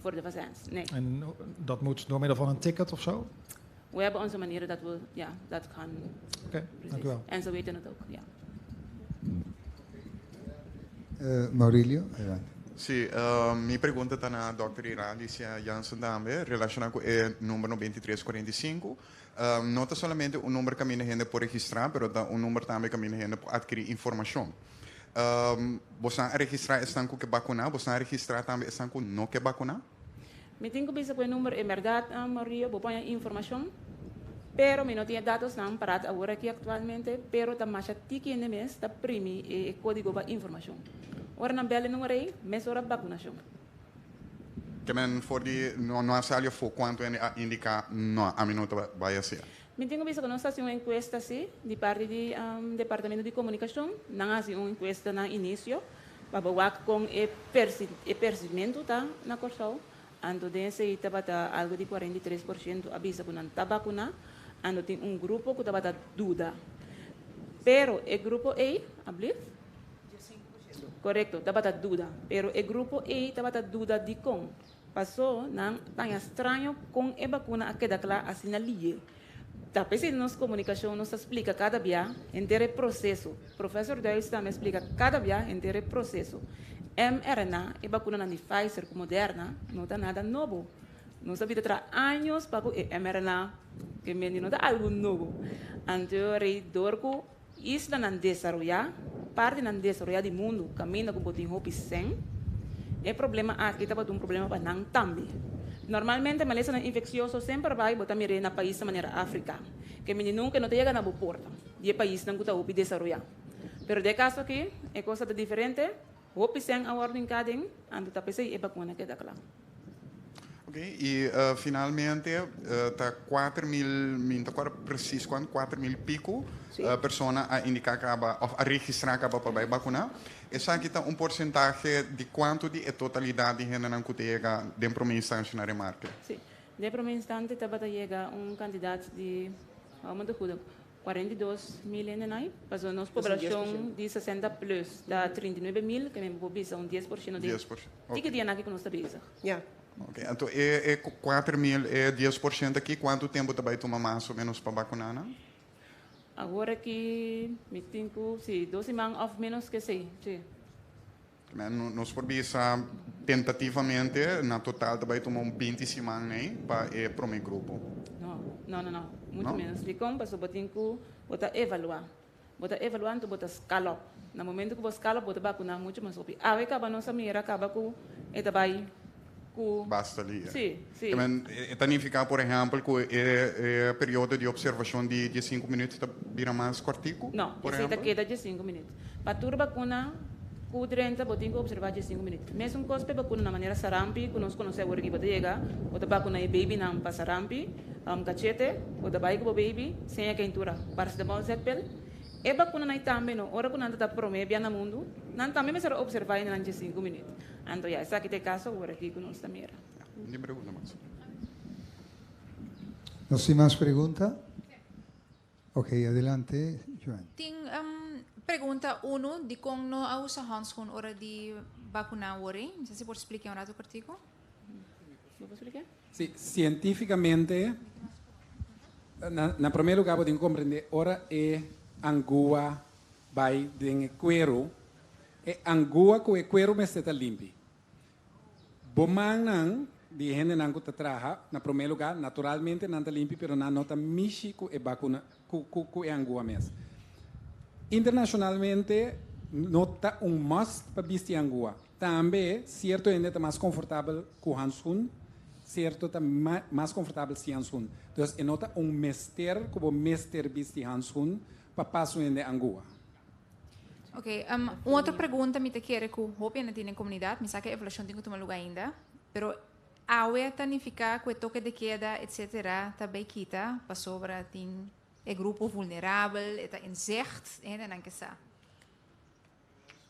voor de vaccins. Nee. En dat moet door middel van een ticket of zo? We hebben onze manieren dat we dat gaan. Oké, dank u wel. En ze weten het ook, ja. Maurilio. Sì, mi pergunta está na Dr. Iradicia Jansen também, relacionado com o número 2345. Não somente o número que a minha gente pode registrar, mas o número também que a minha gente pode adquirir informação. Você registrar estão com que vacinar, você registrar também estão com não que vacinar? Me tenho que o número, é verdade, Maria, vou pôr informação, pero me não tinha dados não para agora aqui atualmente, pero da marcha tiki no mês da primi e código para informação. Ora na bela número aí, mês hora vacunação. Que men for die não asalha for quanto indica não a minuto vai ser. Me tenho visto que nós fazemos uma encuesta assim, de parte do departamento de comunicação, não há uma encuesta na início, para ver com o percebimento tá na Curaçao, ando desse estava algo de 43% avisa que não está vacunado, ando tem grupo que estava dúvida, pero o grupo A, abrir? Correto, estava dúvida, pero o grupo A estava dúvida de com passou não tão estranho com a vacuna que dá lá assim na linha. Talvez em nossa comunicação nos explica cada dia inteiro processo. O professor Deus também explica cada dia inteiro processo. mRNA e vacuna na Pfizer com Moderna não está nada novo. Não sabia tra anos para o mRNA que menino dá algo novo. Anterior dorco isla nan desarrollar, parte nan desarrollar do mundo, caminha com botin hopi sem. O problema aqui estava um problema para não também. Normalmente, maleza infeccioso sempre vai botar mire na país de maneira África, que menino que não chega na boa porta, de país não está hopi desarrollar. Pero de caso aqui é coisa diferente. Hopi sem a ordem cadem, ando tá pensei é vacuna que dá lá. Ok, e finalmente está 4.000, agora preciso quanto? 4.000 pico pessoas a indicar acaba, a registrar acaba para vacinar. Essa aqui está porcentagem de quanto de totalidade de gente não chega dentro de uma instância na remarca? Sim, dentro de uma instância está chega candidato de, aumento de 42 mil nenai, mas a nossa população de 60 plus dá 39 mil, que mesmo visa 10% de. 10%. Okay. Que dia aqui que nós estamos? Yeah. Ok, então é 4.000, é 10% aqui, quanto tempo vai tomar mais ou menos para vacinar? Não? Agora que me tenho, sim, 12 semanas ou menos que sim. Nós podemos tentativamente, na total, vai tomar 20 semanas para o meu grupo. Não, muito menos. De como, mas eu tenho que evaluar. Bota evaluando, bota scallop. No momento que você scallop, bota vacinar muito mais rápido. A vez que a nossa mira acaba com o trabalho. Basta ali. Sim. Significa, por exemplo, que o período de observação de 5 minutos vira mais curtico? Não, esse queda de 5 minutos. Para toda vacuna, com 30, você tem que observar de 5 minutos. Mesmo com a vacuna na maneira sarampi, que nós conhecemos agora que você chega, você vacuna o baby não para sarampi, cachete, você vai com o baby, sem a quentura, paracetamol, zepel, E vacuna na também não, ora que nanta tá promete no mundo, não também me será observar em 5 minutos. Então, já, essa aqui tem caso, agora aqui com nós também. Não pergunta mais. ¿No hay más preguntas? Ok, adelante, Joan. Tem pergunta uno de como não usa handschoen hora de vacunar ori. Não sei se pode explicar um rato o artigo. ¿Lo puedo explicar? Sí, científicamente, en primer lugar, podemos comprender, ahora angua vai de cuero, angua com cuero me está limpo. Bomang de gente não está traja, na primeiro lugar, naturalmente não está limpo, pero não nota mishi com a vacuna, com a angua mesmo. Internacionalmente, nota must para vestir angua. Também, certo, ainda está mais confortável com handschoen, certo, está mais confortável sem handschoen. Então, nota mester, como mester vestir handschoen, para passar ainda angua. Ok, outra pergunta me te quer que o hope na tinha comunidade, me sabe que a evolução tem que tomar lugar ainda, pero a ueta não ficar com o toque de queda, etc, também quita, para sobra tem é grupo vulnerável, está inzicht, ainda não que sabe.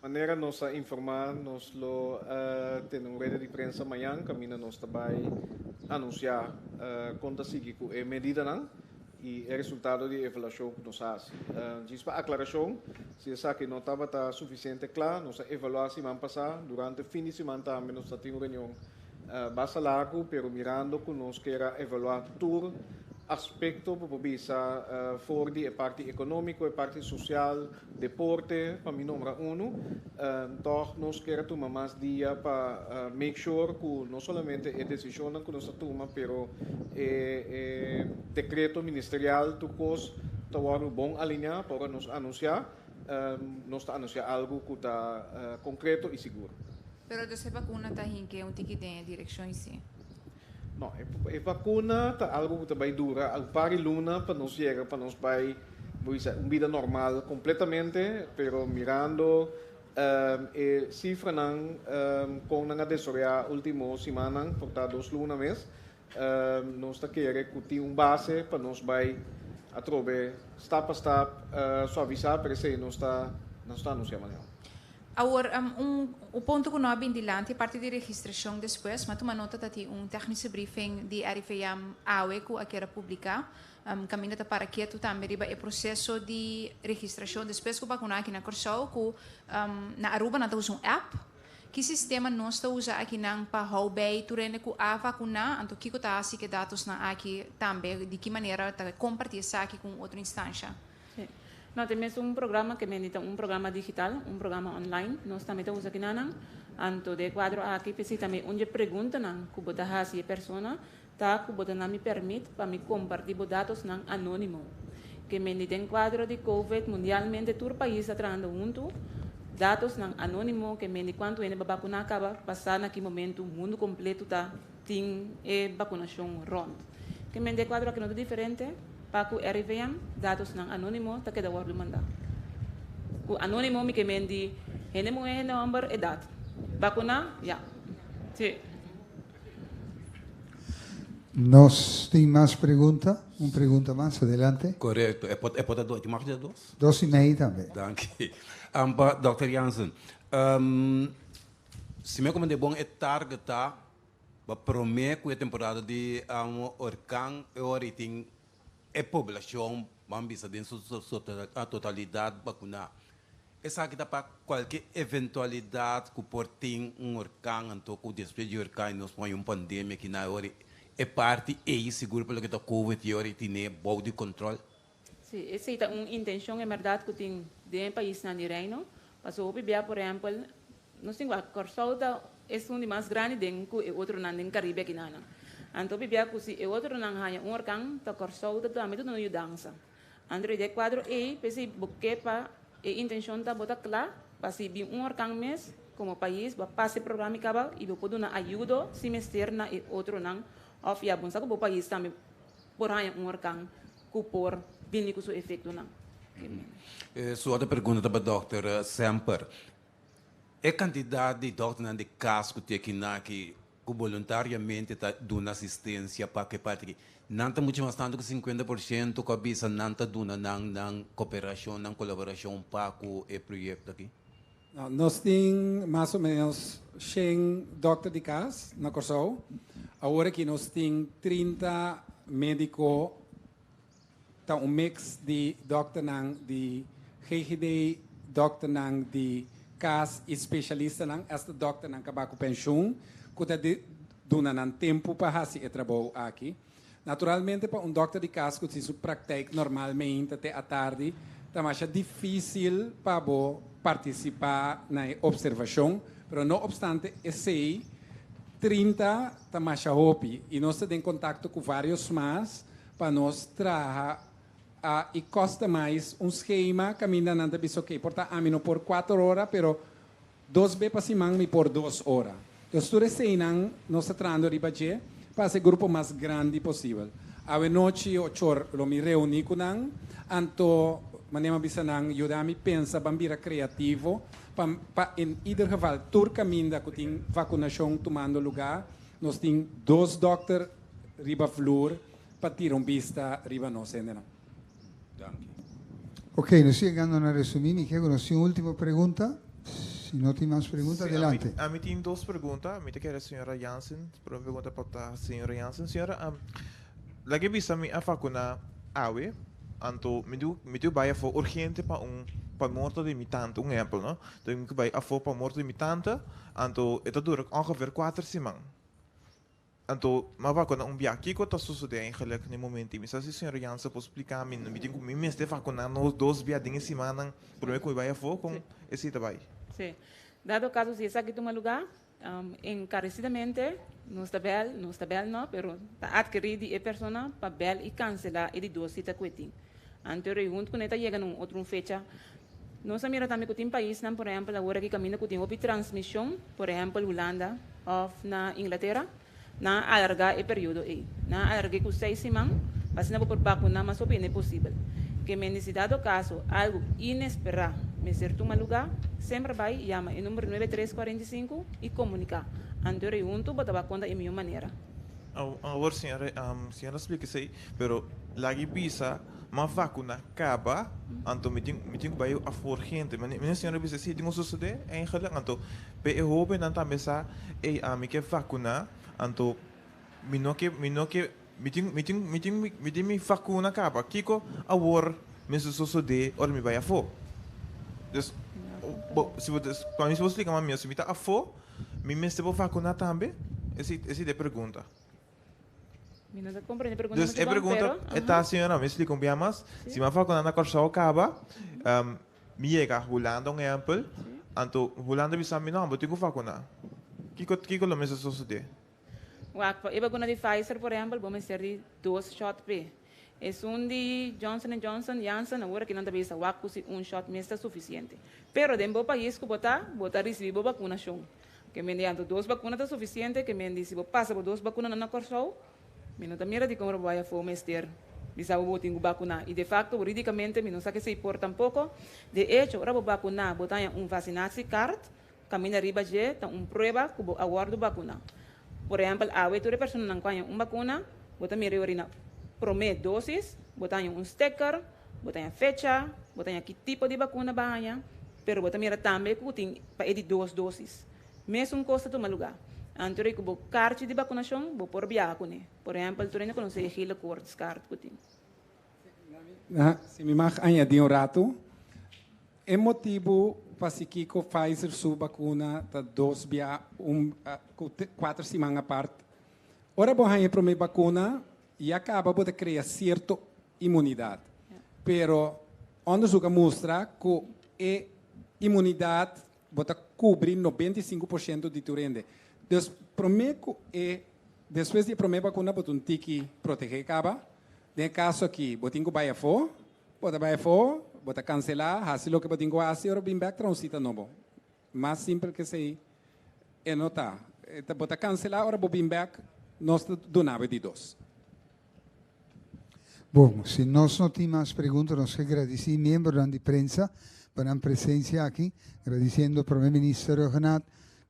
Maneira nós a informar, nós lo tem rede de prensa amanhã, caminha nós também anunciar quando seguir com a medida não e o resultado de avaliação que nós faz. Diz para aclaração, se essa que não estava tá suficiente claro, nós evaluar semana passada, durante o fim de semana também nós temos reunião bastante largo, pero mirando que nós queira evaluar todo aspecto para bisa for a parte econômica, a parte social, deporte, para mim número 1. Então, nós queremos tomar mais dia para make sure que não somente a decisão que nós tomamos, pero decreto ministerial tu cos está bom alinhar para nos anunciar, nós anunciar algo que está concreto e seguro. Pero essa vacuna está em que tem que ter direção em si. Não, a vacuna está algo que vai durar al pari luna para nos chegar, para nos vai vida normal completamente, pero mirando cifra não com na desarrollar último semana, portanto 2 lunas mês, nós está querer que tenha base para nos vai a trobe step a step suavizar, para isso nós está anunciando. Agora, o ponto que nós abindilante, a parte de registração depois, mas uma nota que técnico briefing de RIVM AUE que aqui era publicar, caminha para que tu também riba o processo de registração depois que o vacunar aqui na Corsau, que na Aruba nós usamos app, que sistema nós usa aqui na para hobby, tu rende que a vacunar, então que tá assim que dados na aqui também, de que maneira tá compartilhar isso aqui com outra instância. Nós temos programa que é programa digital, programa online. Nós também usamos aqui na anto de quadro aqui, precisa também onde pergunta não, que botar a pessoa, tá que botar não me permite para me compartilhar dados não anônimo. Que me tem quadro de COVID mundialmente todo o país atrando junto, dados não anônimo que me quanto ainda vacuna acaba passar naquele momento o mundo completo tá tem vacunação rond. Que me tem quadro aqui não é diferente. Para o RIVM, dados não anônimo, tá que da hora mandar. O anônimo me que mendi, henemo number e data. Vacuna, já. Sim. ¿Nos tem más preguntas? Una pregunta más, adelante. Correto. É para dois? Mag je dat 2,5 também. Dank je. Dr. Jansen, se me comende bom é targetar para prometer a temporada de orcão e oriting a população mambisa dentro da totalidade vacunar. Essa aqui dá para qualquer eventualidade que por ter orcão, então que depois de orcão nós põe pandemia que na hora é parte e seguro pelo que está COVID e hora tem bom de controle. Sim, essa é uma intenção, é verdade que tem de país na Reino, mas o PBA, por exemplo, nós temos a Corsau é um dos mais grandes do que o outro na Caribe aqui na. Então, bibia que se o outro não há orcão, tá Corsau tá também tudo no dança. André de quadro e pesi buque pa e intenção tá botar claro, para se vir orcão mês como país, vai passar programa e acaba e vou poder ajuda semestre na e outro não, of ya bom sabe o país também por aí orcão, que por vir com o efeito não. Sua outra pergunta para o Dr. Semper. A quantidade de doctores de casos que tem aqui que voluntariamente está dando assistência para que parte que não está muito mais tanto que 50% que a bisa não está dando nang cooperação, nang colaboração para o projeto aqui. Nós temos mais ou menos 100 doctores de casa na Corsol. Agora que nós temos 30 médicos, tá mix de doctor de GGD, doctor de casa especialista esta doctor acabar com pensão, que está dando tempo para fazer o trabalho aqui. Naturalmente, para doctor de casa que se pratica normalmente até à tarde, está mais difícil para participar na observação, mas não obstante, esse 30 está mais rápido e nós estamos em contato com vários mais para nós trazer e custa mais esquema caminhando na bisa ok, portanto, a mim não por 4 horas, mas 2 vezes para semana por 2 horas. Então, tudo isso nós estamos tratando de para ser grupo mais grande possível. A noite, 8 horas, eu me reúno com eles, então, manema bisa nang ayudami pensa bambira criativo pa in ieder geval tur caminda que tem vacunação tomando lugar nós tem 2 doctor riba flor para tirar vista riba nós ainda. Ok, nos llegando a resumir, me quedo con una última pregunta. Si no tiene más preguntas, adelante. A mí tengo 2 preguntas. A mí te quiero a señora Jansen. Pero pregunta para la señora Jansen. Señora, la que visa mi a vacuna AWE, anto me tu vai a for urgente para morte de mi tante, exemplo, no? Então me vai a for para morte de mi tante, anto это dura ongeveer 4 semanas. Anto, maar vacuna biaki que está sucedendo eigenlijk no momento. Mas se a senhora Jansen pode explicar a mim, me tem que me vacunar nos 2 biadinhos semana, por mim que vai a for com esse trabalho. Sim. Dado caso se essa aqui toma lugar, encarecidamente, nos tabel não, está adquirido a pessoa para bel e cancelar e de 2 citas que tem. Anterior, junto com ela chega num outro fecha. Nós mira também que tem país, por exemplo, agora que caminha que tem uma transmissão, por exemplo, Holanda ou na Inglaterra, na alargar o período aí, na alargar com 6 semanas, mas não por vacunar, mas não é possível. Que me necessidade do caso algo inesperado, me certo um lugar, sempre vai chama o número 9345 e comunicar. Anterior, junto, bota conta em minha maneira. Agora, senhora explica isso aí, mas lagi bisa uma vacuna acaba, então me tem que vai a for gente, mas a senhora bisa se tem suceder, eigenlijk, então, pe hope não também sa, me que vacuna, então, me tem me vacuna acaba, kiko agora me suceder, or me vai a for. Dus, se você quando você explica a mim, se me tá a for, me se vacuna também, essa é a pergunta. Dus a pergunta é a senhora me explica bem mais, se uma vacuna na corção acaba, me chega Holanda exemplo, então Holanda bisa me não, botigo vacuna. Kiko lo me suceder. A vacuna de Pfizer, por exemplo, vamos ter de 2 shots P. É de Johnson & Johnson, Janssen, agora que não está bisa, um shot me está suficiente. Pero dentro do país que botar receber vacunação. Que me diante 2 vacunas está suficiente, que me diz se passa por 2 vacunas na corção, me não mira de como vai a ter bisa botinho vacunar. E de facto, juridicamente, me não sabe se importa tampoco. De hecho, ora vacunar, botar vacinação card, caminha riba je, tá prueba que aguardo vacuna. Por exemplo, a outra pessoa não ganha vacuna, botar minha urina promete dosis, botar sticker, botar fecha, botar que tipo de vacuna banha, pero botar minha também que tem para 2 doses. Mesmo custa tomar lugar. Anterior que o cartão de vacunação, vou por viagem. Por exemplo, tu não consegue aquele corte card que tem. Se me mag añadir rato, é motivo para se que o Pfizer sua vacuna tá 2 via 4 semanas a parte. Ora bom aí para minha vacuna e acaba de criar certa imunidade. Pero onderzoek mostra que a imunidade bota cobre 95% de tu rende. Dus prometo depois de primeira vacuna bota tiki proteger acaba. De caso aqui, botinho vai bota cancelar, assim lo que botinho assim, ora bem back transita novo. Mais simples que sei é notar. Bota cancelar, ora bem back nós donava de 2. Bom, se nós não temos mais perguntas, nós agradecemos membros da prensa para a presença aqui, agradecendo ao primeiro-ministro Renato,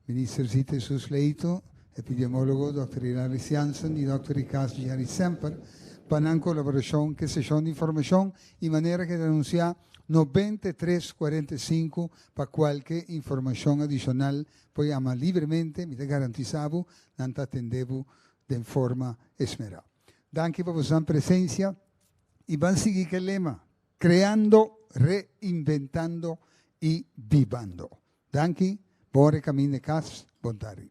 ministro Zita Susleito, epidemiólogo Dr. Hilary Jansen y Dr. Ricardo Jerry Semper, para una colaboración que sesión de información y manera que denunciar 9345 para cualquier información adicional, puede llamar libremente, me garantizado, nanta atendemos de forma esmerada. Gracias por vuestra presencia y van a seguir el lema, creando, reinventando y vivando. Gracias, buen camino de casa, buen tarde.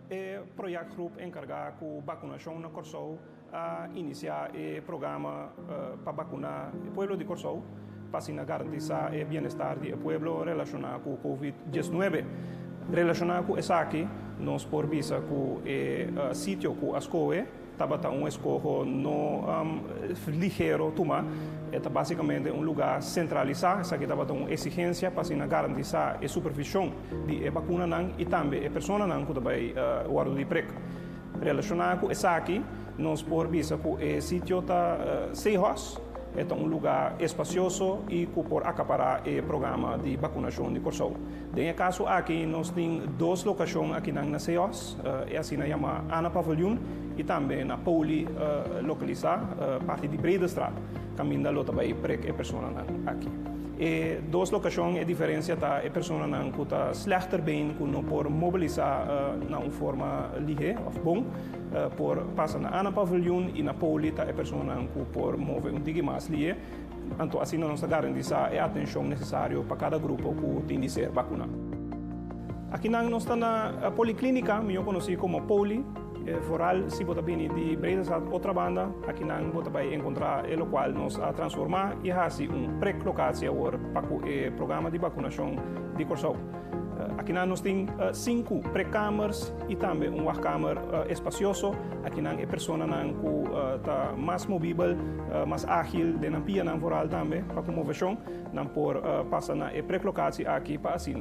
O projeto encarregado com vacunação na Corsou a iniciar o programa para vacinar o povo de Corsou para garantir o bem-estar do povo relacionado com o Covid-19. Relacionado com isso aqui, nós por visa com o sítio com a escola, estava um escola não ligeiro, é basicamente um lugar centralizado, isso aqui estava uma exigência para garantir a supervisão de vacuna e também a pessoa que também guarda de prec. Relacionado com isso aqui, nós por visa com o sítio está Seihos, é um lugar espacioso e que por acaparar o programa de vacinação de Corsou. Nesse caso aqui, nós temos duas locações aqui na Seihos, é assim na chama Ana Pavilhão e também na Pauli localizada, parte de Breda Estrada, caminho da lota para prek a pessoa aqui. E duas locações, a diferença está a pessoa que está slechter bem, que não pode mobilizar na uma forma ligeira, ou bom, por passar na Ana Pavilhão e na Pauli está a pessoa que pode mover tigre mais ligeiro. Então, assim nós garantimos a atenção necessária para cada grupo que tem de ser vacunado. Aqui nós estamos na policlínica, eu conheci como Pauli. Foral, se você vem de Breda, outra banda, aqui você vai encontrar o qual nós a transformar e fazer pré-locação para o programa de vacinação de Corsou. Aqui nós temos 5 pré-câmaras e também warkamer espacioso. Aqui nós é pessoa que está mais movível, mais ágil, de na pia foral também para a movição, não por passar na pré-locação aqui para assim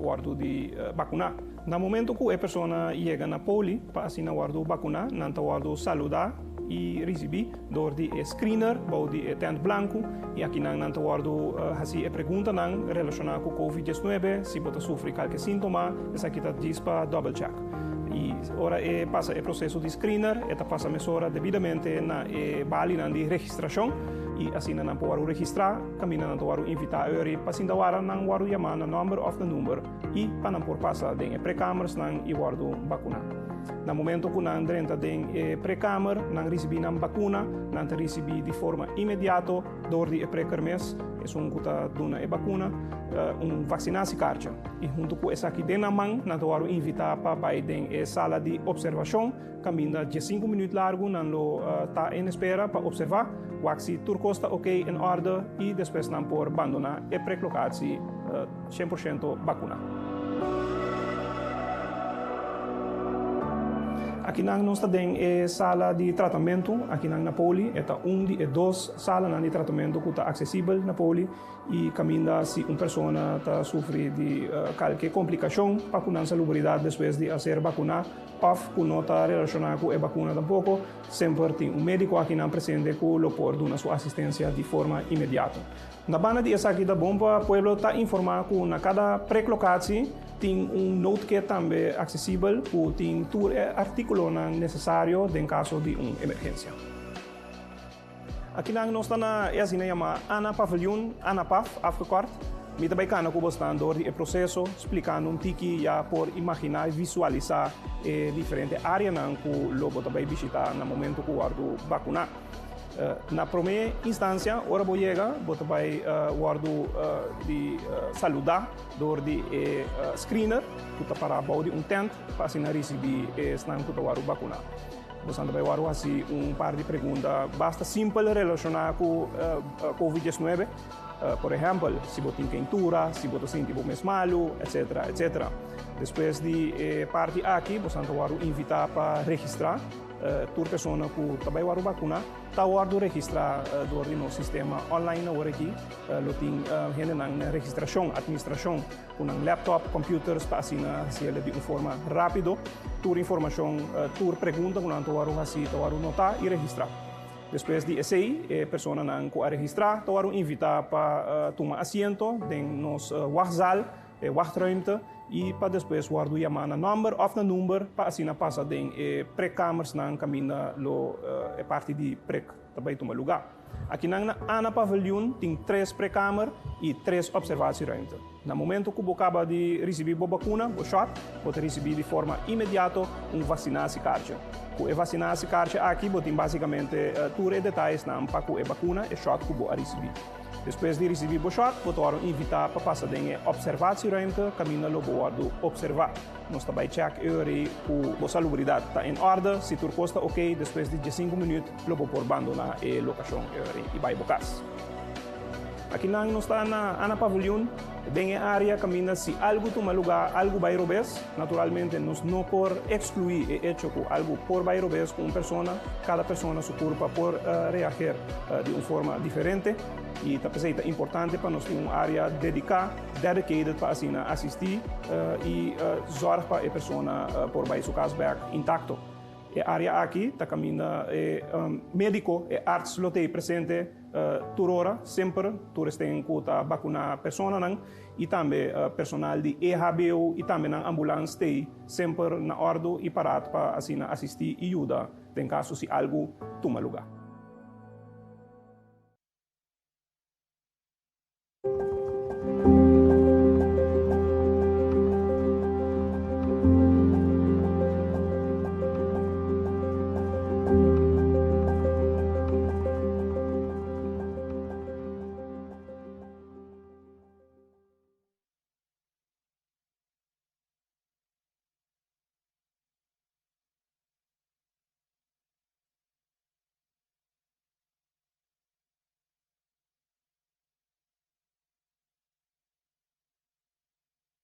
guardo de vacunar. No momento que a pessoa chega na Poli para assim guardo vacunar, não guardo saludar e receber dor de screener, ou de tent branco, e aqui não guardo assim a pergunta relacionada com o Covid-19, se você sofre qualquer sintoma, essa aqui está diz para double check. E ora passa o processo de screener, passa a mesura devidamente na bali de registração, e assim não pode registrar, caminho não pode invitar a para assim não pode chamar no number of the number, e para não pode passar em pré-câmaras e guardo vacunar. No momento que nós entramos em pré-câmara, nós recebemos a vacuna, nós recebemos de forma imediata, dor de pré-câmaras, é um que está dando a vacuna, vacinação carta. E junto com essa aqui dentro na mão, nós vamos invitar para ir em sala de observação, caminho de 5 minutos largo, nós está em espera para observar, se tudo está ok, em ordem, e depois nós podemos abandonar e pré-colocar-se 100% vacuna. Aqui nós temos a sala de tratamento, aqui na Napoli, é e duas salas de tratamento que está acessível na Napoli e caminha se uma pessoa está sofre de qualquer complicação para com a salubridade depois de ser vacunada, ou que não está relacionada com a vacuna tampouco, sempre tem um médico aqui na presente que pode dar sua assistência de forma imediata. Na banda de essa aqui da bomba, o povo está informado que na cada pré-locação tem note que também é acessível, que tem todo artículo necessário em caso de uma emergência. Aqui nós estamos na chamada Ana Pavilion, ANAPAV, afgekort. Met daarbij kan ook bestaan door het proces explicando tiki ja por imaginar, visualizar diferentes áreas que logo também visitar no momento que o vacunar. Na primeira instância, ora vou chegar, vou também guardo de saludar, door de screener, que está para bouwde tent, para assim receber snang que está vacunar. Nós também guardo assim par de perguntas bastante simples relacionadas com COVID-19. Por exemplo, se você tem quentura, se você sente mais malo, etc, etc. Depois de parte aqui, você vai invitar para registrar toda pessoa que também vai vacunar, vai registrar no sistema online agora aqui, tem gente registração, administração, com laptop, computers, para assim de uma forma rápida, toda informação, toda pergunta, que você vai notar e registrar. Depois de essa, a pessoa que vai registrar, vai invitar para tomar assento em nosso wachtzaal, wachtruimte, e para depois guardar chamar na number of the number para assim passar em pré-kamers na caminho a parte de pré também toma lugar. Aqui na Ana Pavilion tem 3 pré-kamer e 3 observações. No momento que você acaba de receber a vacuna, o shot, você receber de forma imediata vacinação cárcere. Com a vacinação cárcere aqui, você tem basicamente todos os detalhes para a vacuna e shot que você receber. Depois de receber o shot, você vai invitar para passar em observação, caminho logo observar. Nós também check a salubridade está em ordem, se tudo está ok, depois de 5 minutos, logo por abandonar a locação e vai para casa. Aqui nós estamos na Ana Pavilion, bem a área caminha se algo toma lugar, algo vai robes, naturalmente nós não por excluir o hecho que algo por vai robes com uma pessoa, cada pessoa se culpa por reagir de uma forma diferente. E é importante para nós ter uma área dedicada, dedicated para assim assistir e zorgar para a pessoa por vai seu caso intacto. A área aqui está caminhando médico e artes lote presente toda hora, sempre todos têm que vacunar a pessoa e também personal de EHBO e também na ambulância tem sempre na ordem e parado para assim assistir e ajudar em caso se algo toma lugar.